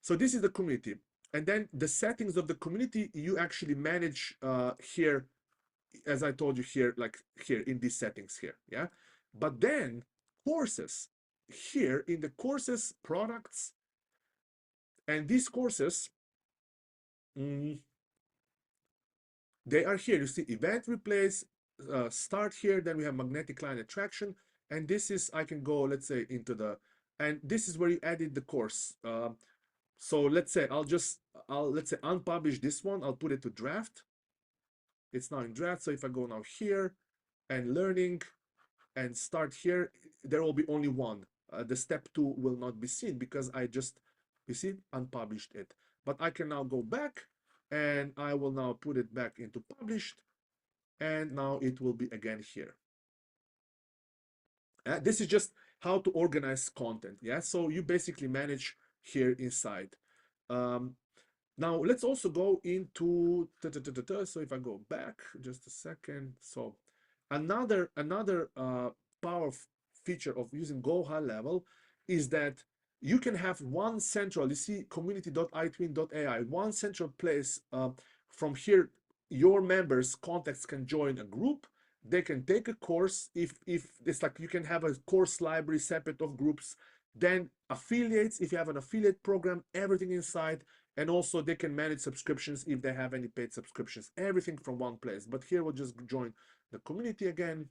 So this is the community. And then the settings of the community, you actually manage here, as I told you here, like here in these settings here, yeah? But then courses, here in the courses, products, and these courses, they are here. You see event replays, start here, then we have magnetic line attraction, and this is, I can go, let's say, into the, and this is where you added the course. So let's say let's say unpublish this one, I'll put it to draft. It's now in draft. So if I go now here and learning and start here, there will be only one. The step 2 will not be seen because I just, you see, unpublished it. But I can now go back and I will now put it back into published, and now it will be again here. This is just how to organize content. Yeah, so you basically manage here inside. Now let's also go into so if I go back just a second. So another power feature of using GoHighLevel is that you can have one central, you see community.itwin.ai, one central place. From here your members contacts can join a group, they can take a course. If it's like, you can have a course library separate of groups, then affiliates, if you have an affiliate program, everything inside. And also they can manage subscriptions if they have any paid subscriptions, everything from one place. But here we'll just join the community again,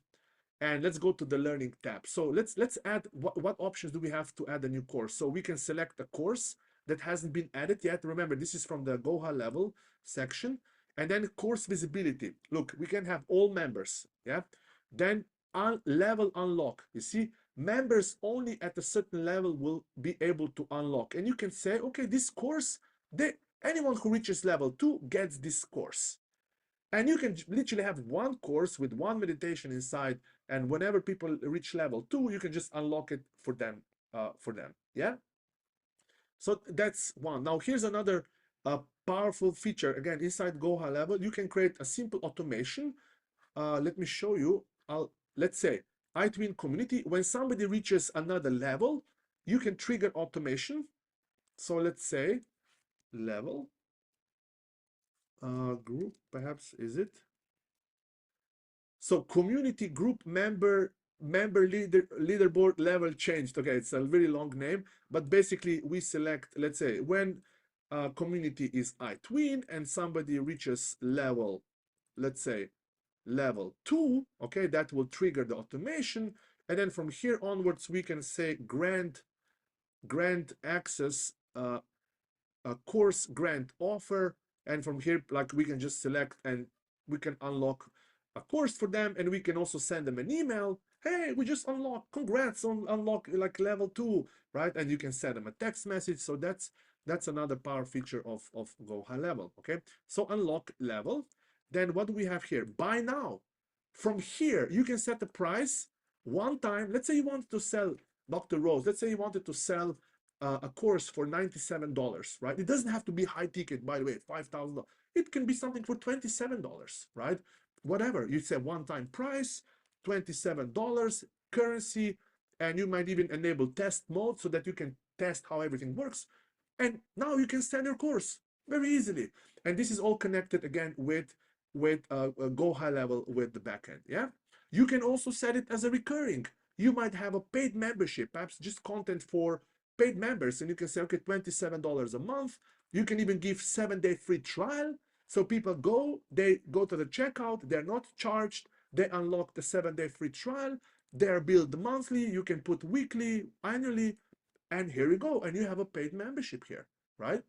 and let's go to the learning tab. So let's add, what options do we have to add a new course? So we can select a course that hasn't been added yet. Remember, this is from the GoHighLevel section. And then course visibility. Look, we can have all members, yeah? Then level unlock. You see, members only at a certain level will be able to unlock. And you can say, okay, this course, anyone who reaches level 2 gets this course. And you can literally have one course with one meditation inside, and whenever people reach level 2, you can just unlock it for them, yeah? So that's one. Now here's another powerful feature. Again, inside GoHighLevel, you can create a simple automation. Let me show you. Let's say Itwin community, when somebody reaches another level, you can trigger automation. So let's say level group, perhaps, is it? So community group member leaderboard level changed. Okay, it's a very long name, but basically we select, let's say, when community is Itwin and somebody reaches level, let's say level 2, okay, that will trigger the automation. And then from here onwards, we can say grant access, a course grant offer. And from here, like, we can just select and we can unlock a course for them, and we can also send them an email. Hey, we just unlocked, congrats on unlock like level 2, right? And you can send them a text message. So that's another power feature of GoHighLevel. Okay, so unlock level. Then what do we have here? Buy now. From here you can set the price one time. Let's say you want to sell Dr. Rose. Let's say you wanted to sell a course for $97, right? It doesn't have to be high ticket, by the way, $5,000. It can be something for $27, right? Whatever. You say one-time price, $27, currency, and you might even enable test mode so that you can test how everything works. And now you can sell your course very easily. And this is all connected again with with GoHighLevel with the backend. Yeah, you can also set it as a recurring. You might have a paid membership, perhaps just content for paid members, and you can say, okay, $27 a month. You can even give 7-day free trial. So people go, they go to the checkout, they're not charged, they unlock the 7-day free trial, they're billed monthly, you can put weekly, annually, and here you go, and you have a paid membership here, right?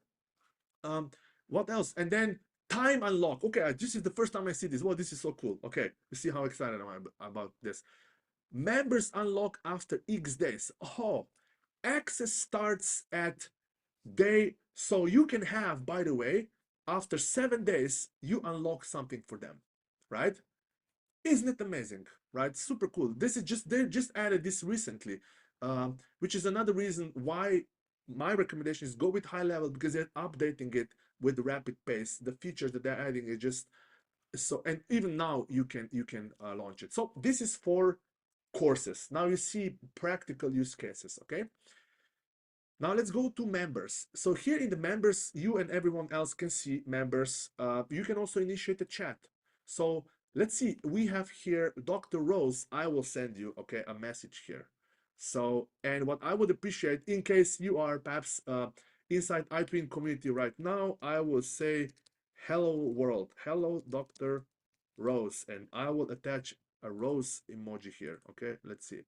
Um, what else? And then time unlock. Okay, this is the first time I see this. Well, this is so cool. Okay, you see how excited I am about this. Members unlock after X days. Oh, access starts at day. So you can have, by the way, after 7 days, you unlock something for them, right? Isn't it amazing, right? Super cool. This is just, they just added this recently, which is another reason why my recommendation is go with GoHighLevel, because they're updating it with rapid pace. The features that they're adding is just so, and even now you can launch it. So this is for courses. Now you see practical use cases, okay? Now let's go to members. So here in the members, you and everyone else can see members. You can also initiate a chat. So let's see, we have here Dr. Rose. I will send you, okay, a message here. So, and what I would appreciate, in case you are perhaps inside Itwin community right now, I will say, hello world, hello Dr. Rose, and I will attach a rose emoji here, okay? Let's see.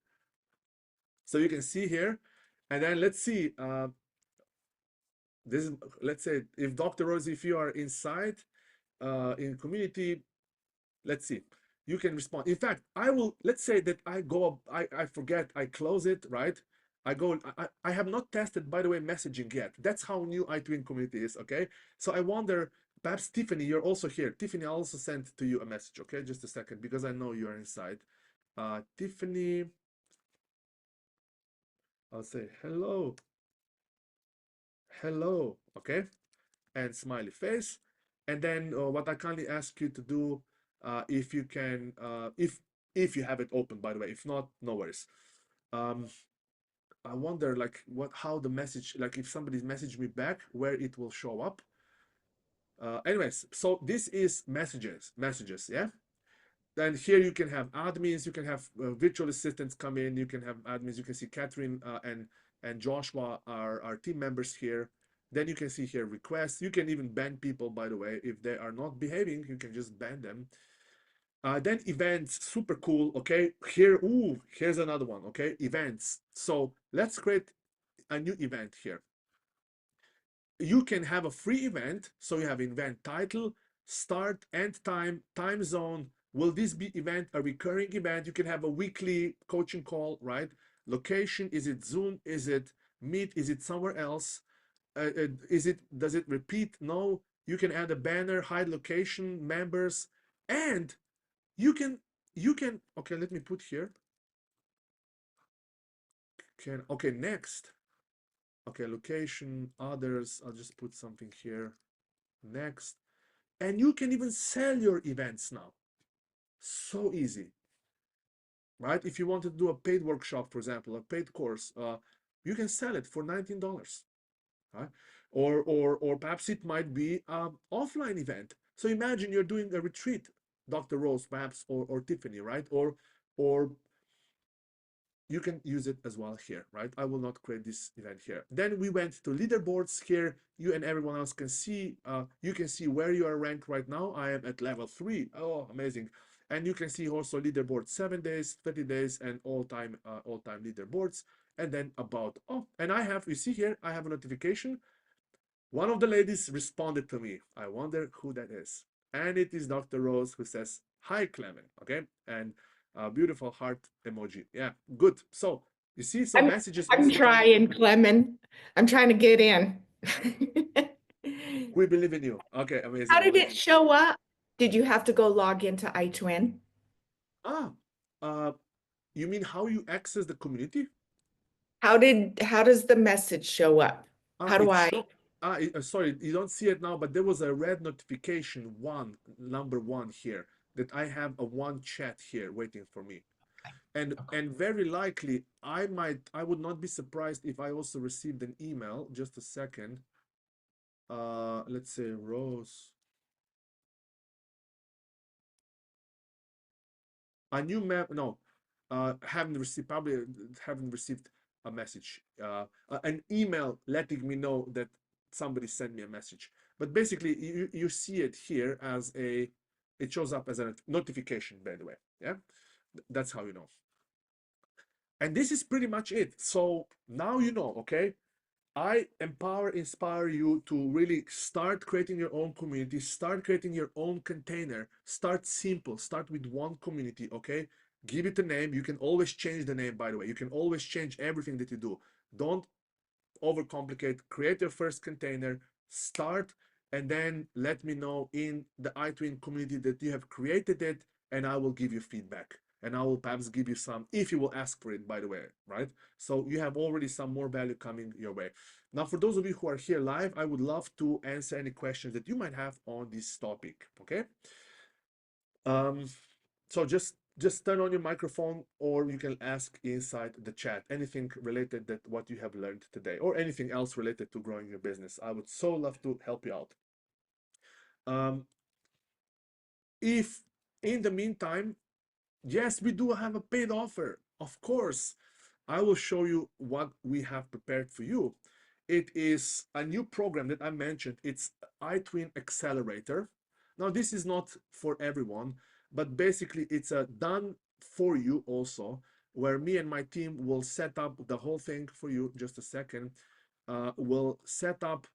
So you can see here, and then let's see, this is, let's say, if Dr. Rose, if you are inside in community, let's see, you can respond. In fact, I will, let's say that I go, I forget, I close it, right? I go, I have not tested, by the way, messaging yet. That's how new Itwin community is, okay? So I wonder, perhaps Tiffany, you're also here. Tiffany, I also sent to you a message, okay? Just a second, because I know you're inside. Tiffany, I'll say hello, hello, okay? And smiley face. And then what I kindly ask you to do, if you can, if you have it open, by the way, if not, no worries. Um, I wonder, like, what, how the message, like, if somebody's messaged me back, where it will show up. Anyways, so this is messages, yeah. Then here you can have admins, you can have virtual assistants come in, you can have admins, you can see Catherine and Joshua are team members here. Then you can see here requests. You can even ban people, by the way, if they are not behaving, you can just ban them. Then events, super cool, okay? Here, ooh, here's another one, okay? Events. So let's create a new event here. You can have a free event. So you have event title, start, end time, time zone. Will this be event a recurring event? You can have a weekly coaching call, right? Location, is it Zoom? Is it Meet? Is it somewhere else? Does it repeat? No. You can add a banner, hide location, members, and you can, okay, let me put here. Okay, next. Okay, location, others. I'll just put something here. Next. And you can even sell your events now. So easy, right? If you want to do a paid workshop, for example, a paid course, you can sell it for $19, right? Or perhaps it might be an offline event. So imagine you're doing a retreat, Dr. Rose, perhaps, or Tiffany, right? Or you can use it as well here, right? I will not create this event here. Then we went to leaderboards here. You and everyone else can see, you can see where you are ranked right now. I am at level 3. Oh, amazing. And you can see also leaderboard 7 days, 30 days, and all-time leaderboards. And then about, oh, and I have, you see here, I have a notification. One of the ladies responded to me. I wonder who that is. And it is Dr. Rose, who says, hi, Clement, okay? And a beautiful heart emoji. Yeah, good. So you see some messages I'm also coming. trying, Clement. I'm trying to get in. We believe in you. Okay, How amazing, did it amazing. show up? Did you have to go log into Itwin? Ah, uh, you mean how you access the community? How does the message show up? Ah, How do it I? show. Sorry, you don't see it now, but there was a red notification number one here, that I have a one chat here waiting for me. And very likely I would not be surprised if I also received an email. Just a second. Let's say Rose. A new no, haven't received, probably haven't received a message, an email letting me know that somebody sent me a message. But basically, you see it here as it shows up as a notification, by the way. Yeah, that's how you know. And this is pretty much it. So now you know, okay? I inspire you to really start creating your own community, start creating your own container, start simple, start with one community, okay? Give it a name. You can always change the name, by the way. You can always change everything that you do. Don't overcomplicate. Create your first container, start, and then let me know in the Itwin community that you have created it, and I will give you feedback. And I will perhaps give you some, if you will ask for it, by the way, right? So you have already some more value coming your way. Now, for those of you who are here live, I would love to answer any questions that you might have on this topic, okay? Um, so just turn on your microphone, or you can ask inside the chat anything related that what you have learned today, or anything else related to growing your business. I would so love to help you out. If in the meantime, yes, we do have a paid offer, of course. I will show you what we have prepared for you. It is a new program that I mentioned. It's iTwin Accelerator. Now, this is not for everyone, but basically it's a done for you also, where me and my team will set up the whole thing for you. Just a second. We'll set up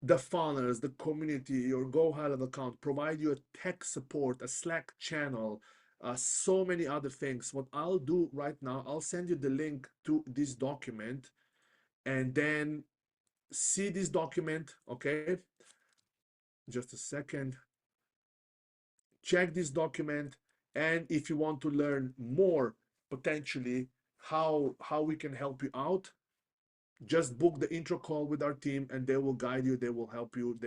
the funnels, the community, your GoHighLevel account, provide you a tech support, a Slack channel, so many other things. What I'll do right now, I'll send you the link to this document, and then see this document, okay? Just a second. Check this document, and if you want to learn more, potentially how we can help you out, just book the intro call with our team, and they will guide you, they will help you,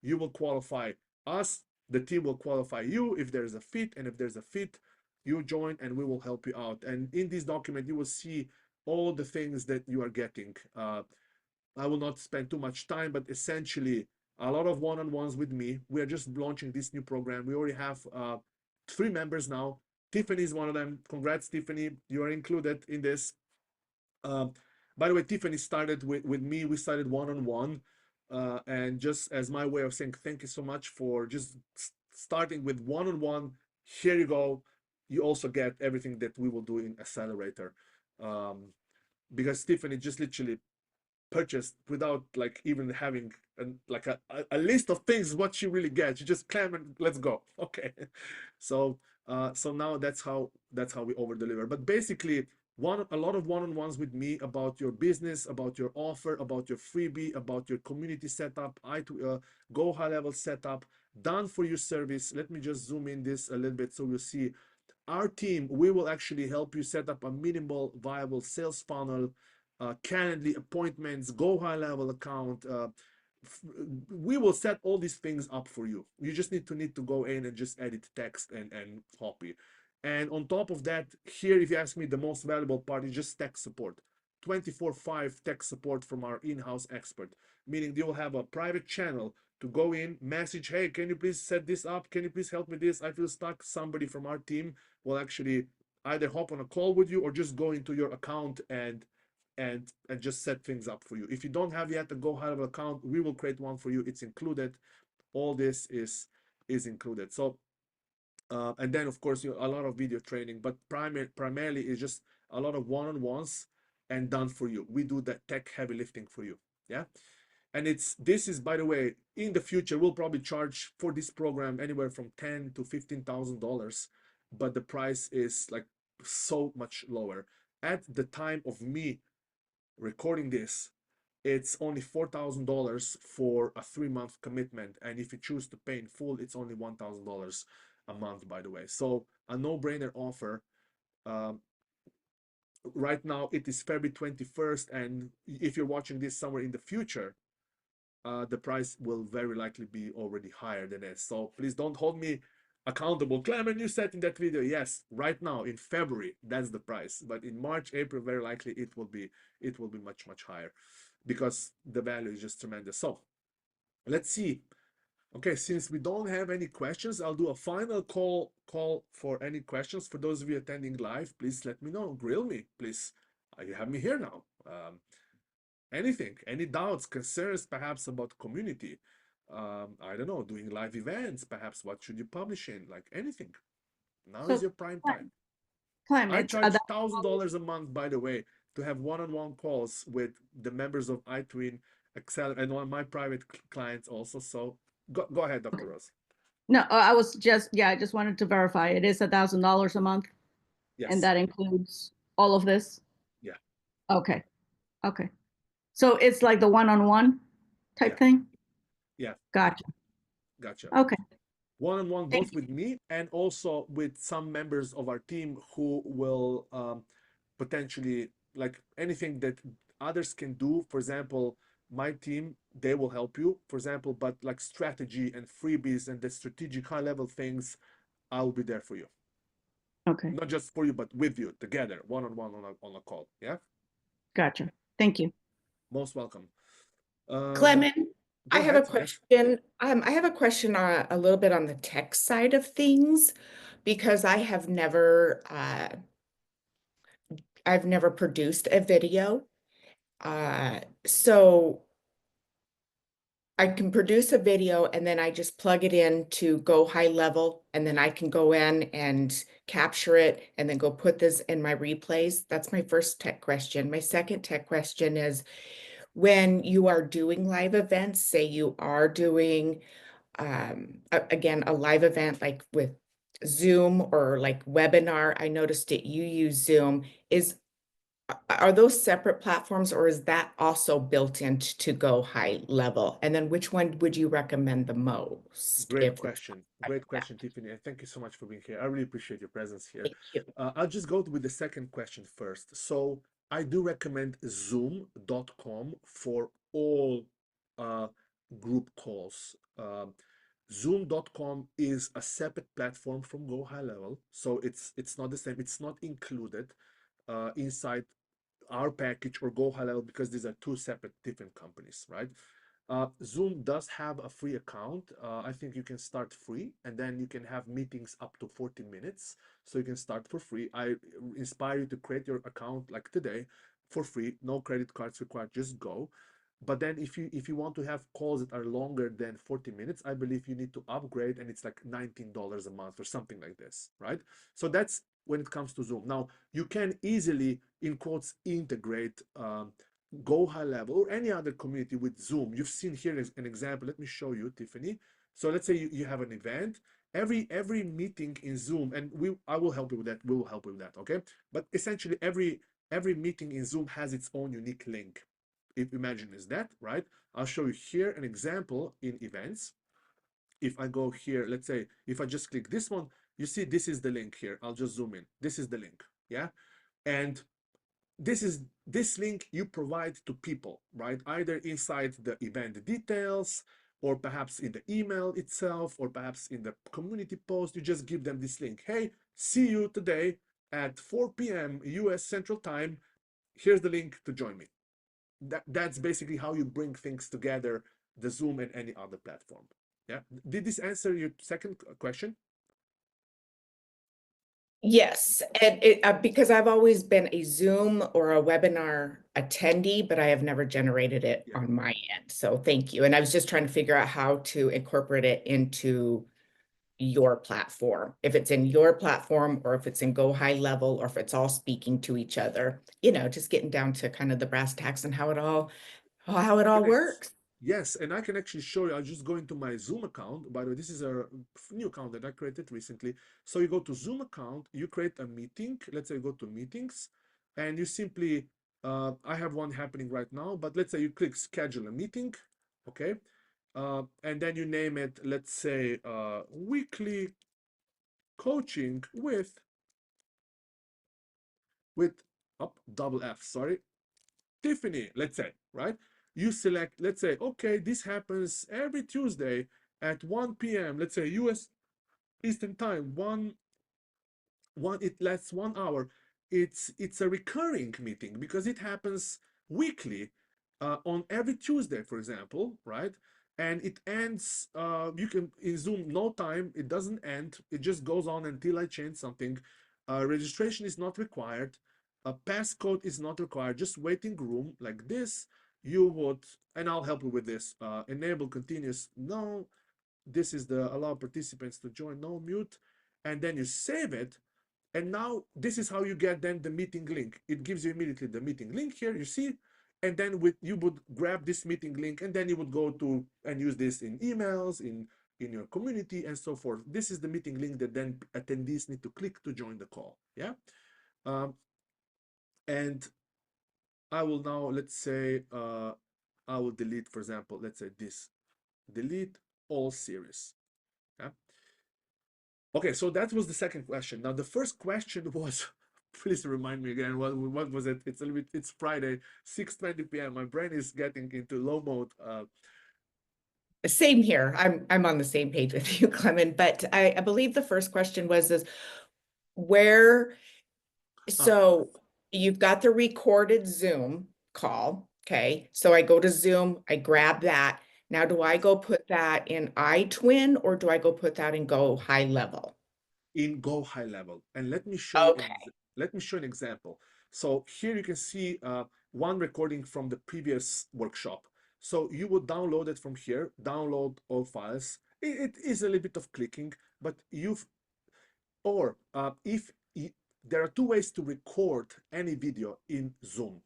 you will qualify us, the team will qualify you if there's a fit, and if there's a fit, you join and we will help you out. And in this document you will see all the things that you are getting. I will not spend too much time, but essentially a lot of one-on-ones with me. We are just launching this new program. We already have 3 members now. Tiffany is one of them. Congrats, Tiffany, you are included in this. um, by the way, Tiffany started with me. We started one-on-one. And just as my way of saying thank you so much for just starting with one-on-one, here you go. You also get everything that we will do in Accelerator. Um, because Tiffany just literally purchased without like even having a list of things what she really gets. You just claim and let's go. Okay. So so now that's how we over deliver. But basically, a lot of one-on-ones with me about your business, about your offer, about your freebie, about your community setup, GoHighLevel setup, done for you service. Let me just zoom in this a little bit so you'll see our team. We will actually help you set up a minimal viable sales funnel, Calendly appointments, GoHighLevel account. We will set all these things up for you. You just need to go in and just edit text and copy. And on top of that, here, if you ask me, the most valuable part is just tech support. 24/5 tech support from our in-house expert, meaning they will have a private channel to go in, message, hey, can you please set this up? Can you please help me with this? I feel stuck. Somebody from our team will actually either hop on a call with you or just go into your account and just set things up for you. If you don't have yet a GoHighLevel account, we will create one for you. It's included. All this is included. So and then of course a lot of video training, but primarily is just a lot of one-on-ones and done for you. We do the tech heavy lifting for you. Yeah. And this is, by the way, in the future we'll probably charge for this program anywhere from $10,000 to $15,000, but the price is like so much lower. At the time of me recording this, it's only $4,000 for a 3-month commitment, and if you choose to pay in full, it's only $1,000 a month, by the way. So a no-brainer offer. um, right now it is February 21st, and if you're watching this somewhere in the future, the price will very likely be already higher than this. So please don't hold me accountable. Clement, you said in that video, yes, right now in February, that's the price. But in March, April, very likely it will be much higher, because the value is just tremendous. So let's see. Okay, since we don't have any questions, I'll do a final call for any questions. For those of you attending live, please let me know. Grill me, please. You have me here now. Anything, any doubts, concerns, perhaps about community. I don't know, doing live events, perhaps what should you publish in, like anything. Now is So your prime Clem, time. Clem, I it's charge about $1,000 a month, by the way, to have one-on-one calls with the members of Itwin, Excel, and one of my private clients also. So go ahead, Dr. Rose. no, I was just I just wanted to verify it is $1,000 a month, and Yes. that includes all of this. Yeah. Okay, okay. So it's like the one-on-one type Yeah. thing. Yeah. Gotcha. Gotcha. Okay. One-on-one, Thank both with me and also with some members of our team who will potentially, like anything that others can do. For example, my team, they will help you, for example, but like strategy and freebies and the strategic high-level things, I'll be there for you. you. Okay. Not just for you, but with you together, one-on-one on a call. Yeah. Gotcha. Thank you. Most welcome. Um, Clement, I Go have a ahead. Yes. question. I have a question a little bit on the tech side of things because I've never produced a video. So I can produce a video and then I just plug it in to GoHighLevel and then I can go in and capture it and then go put this in my replays. That's my first tech question. My second tech question is when you are doing live events, say you are doing again a live event like with Zoom or like webinar. I noticed that you use Zoom. Are those separate platforms or is that also built into to GoHighLevel? And then which one would you recommend the most Great if it's question. like Great that? question, Tiffany. And thank you so much for being here. I really appreciate your presence here. Thank you. I'll just go with the second question first. So I do recommend zoom.com for all uh, group calls. Zoom.com is a separate platform from GoHighLevel. So it's not the same. It's not included inside our package or GoHighLevel because these are two separate different companies, right? Zoom does have a free account. I think you can start free and then you can have meetings up to 40 minutes. So you can start for free. I inspire you to create your account like today for free. No credit cards required, just go. But then if you want to have calls that are longer than 40 minutes, I believe you need to upgrade and it's like $19 a month or something like this, right? So that's when it comes to Zoom. Now, you can easily, in quotes, integrate GoHighLevel or any other community with Zoom. You've seen here an example. Let me show you, Tiffany. So let's say you have an event. Every meeting in Zoom, and I will help you with that. We will help you with that, okay? But essentially, every meeting in Zoom has its own unique link. If imagine is that right? I'll show you here an example in events. If I go here, let's say if I just click this one, you see this is the link here. I'll just zoom in. This is the link, yeah? And this link you provide to people, right? Either inside the event details or perhaps in the email itself or perhaps in the community post. You just give them this link. Hey, see you today at 4 p.m. US Central Time. Here's the link to join me. That's basically how you bring things together, the Zoom and any other platform. Yeah. Did this answer your second question? Yes, and because I've always been a Zoom or a webinar attendee, but I have never generated it Yeah. on my end. So thank you. And I was just trying to figure out how to incorporate it into your platform, if it's in your platform or if it's in GoHighLevel or if it's all speaking to each other, just getting down to kind of the brass tacks and how it all Connects. works. Yes, and I can actually show you. I'll just go into my Zoom account. By the way, this is a new account that I created recently. So you go to Zoom account, you create a meeting. Let's say you go to meetings, and you simply, I have one happening right now, but let's say you click schedule a meeting, okay? And then you name it, let's say, weekly coaching with double F, sorry, Tiffany, let's say, right? You select, let's say, okay, this happens every Tuesday at 1 p.m., let's say US Eastern Time, it lasts 1 hour. It's a recurring meeting because it happens weekly on every Tuesday, for example, right? and it ends, you can, in Zoom, no time, it doesn't end, it just goes on until I change something. Registration is not required, a passcode is not required, just waiting room like this. You would, and I'll help you with this, enable continuous, no, this is the allow participants to join, no, mute, and then you save it. And now this is how you get then the meeting link. It gives you immediately the meeting link here, you see, and then you would grab this meeting link, and then you would go to and use this in emails, in your community, and so forth. This is the meeting link that then attendees need to click to join the call. Yeah. And I will now, let's say, I will delete, for example, let's say this, delete all series. Yeah. Okay, so that was the second question. Now the first question was, please remind me again, what was it? It's a little bit, it's Friday, 6:20 p.m. My brain is getting into low mode. Same here. I'm on the same page with you, Clement, but I believe the first question was is where, so you've got the recorded Zoom call, okay? So I go to Zoom, I grab that. Now, do I go put that in Itwin or do I go put that in GoHighLevel? In GoHighLevel, and let me show you Okay. let me show you an example. So here you can see one recording from the previous workshop. So you would download it from here, download all files. It is a little bit of clicking, but or if there are two ways to record any video in Zoom.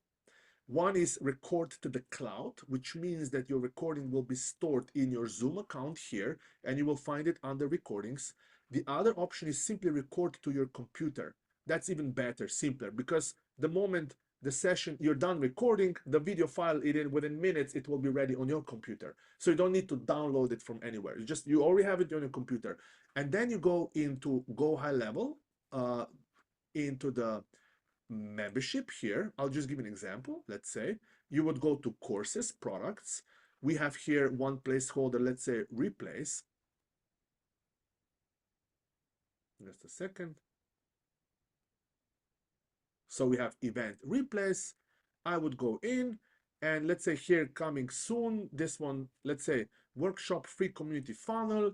One is record to the cloud, which means that your recording will be stored in your Zoom account here, and you will find it under recordings. The other option is simply record to your computer. That's even better, simpler, because the moment the session, you're done recording, the video file, within minutes, it will be ready on your computer. So you don't need to download it from anywhere. You already have it on your computer. And then you go into GoHighLevel, into the membership here. I'll just give an example. Let's say you would go to courses, products. We have here one placeholder, let's say replace. Just a second. So we have event replace. I would go in and let's say here coming soon, this one, let's say workshop free community funnel.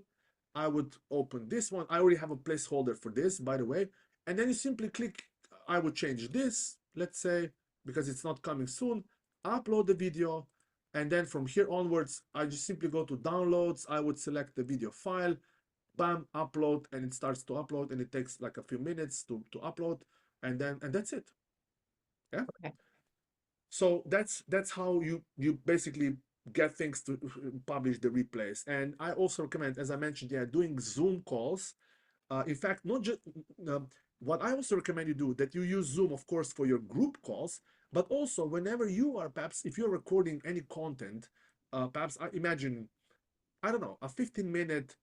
I would open this one. I already have a placeholder for this, by the way. And then you simply click, I would change this, let's say, because it's not coming soon, upload the video. And then from here onwards, I just simply go to downloads. I would select the video file, bam, upload, and it starts to upload, and it takes like a few minutes to upload, and that's it. Yeah. Okay. So that's how you basically get things to publish the replays. And I also recommend, as I mentioned, yeah, doing Zoom calls. In fact, not just what I also recommend you do, that you use Zoom, of course, for your group calls, but also whenever you are, perhaps if you're recording any content, perhaps I imagine, I don't know, a 15-minute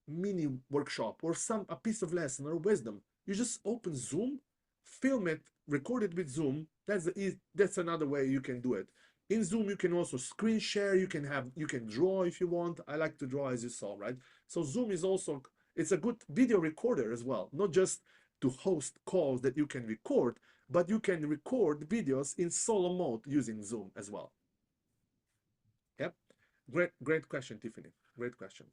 mini workshop or a piece of lesson or wisdom, you just open Zoom, film it, record it with Zoom. That's another way you can do it. In Zoom, you can also screen share. You can draw if you want. I like to draw, as you saw, right? So Zoom is also, it's a good video recorder as well, not just to host calls that you can record, but you can record videos in solo mode using Zoom as well. Yep. Great question, Tiffany. Great question.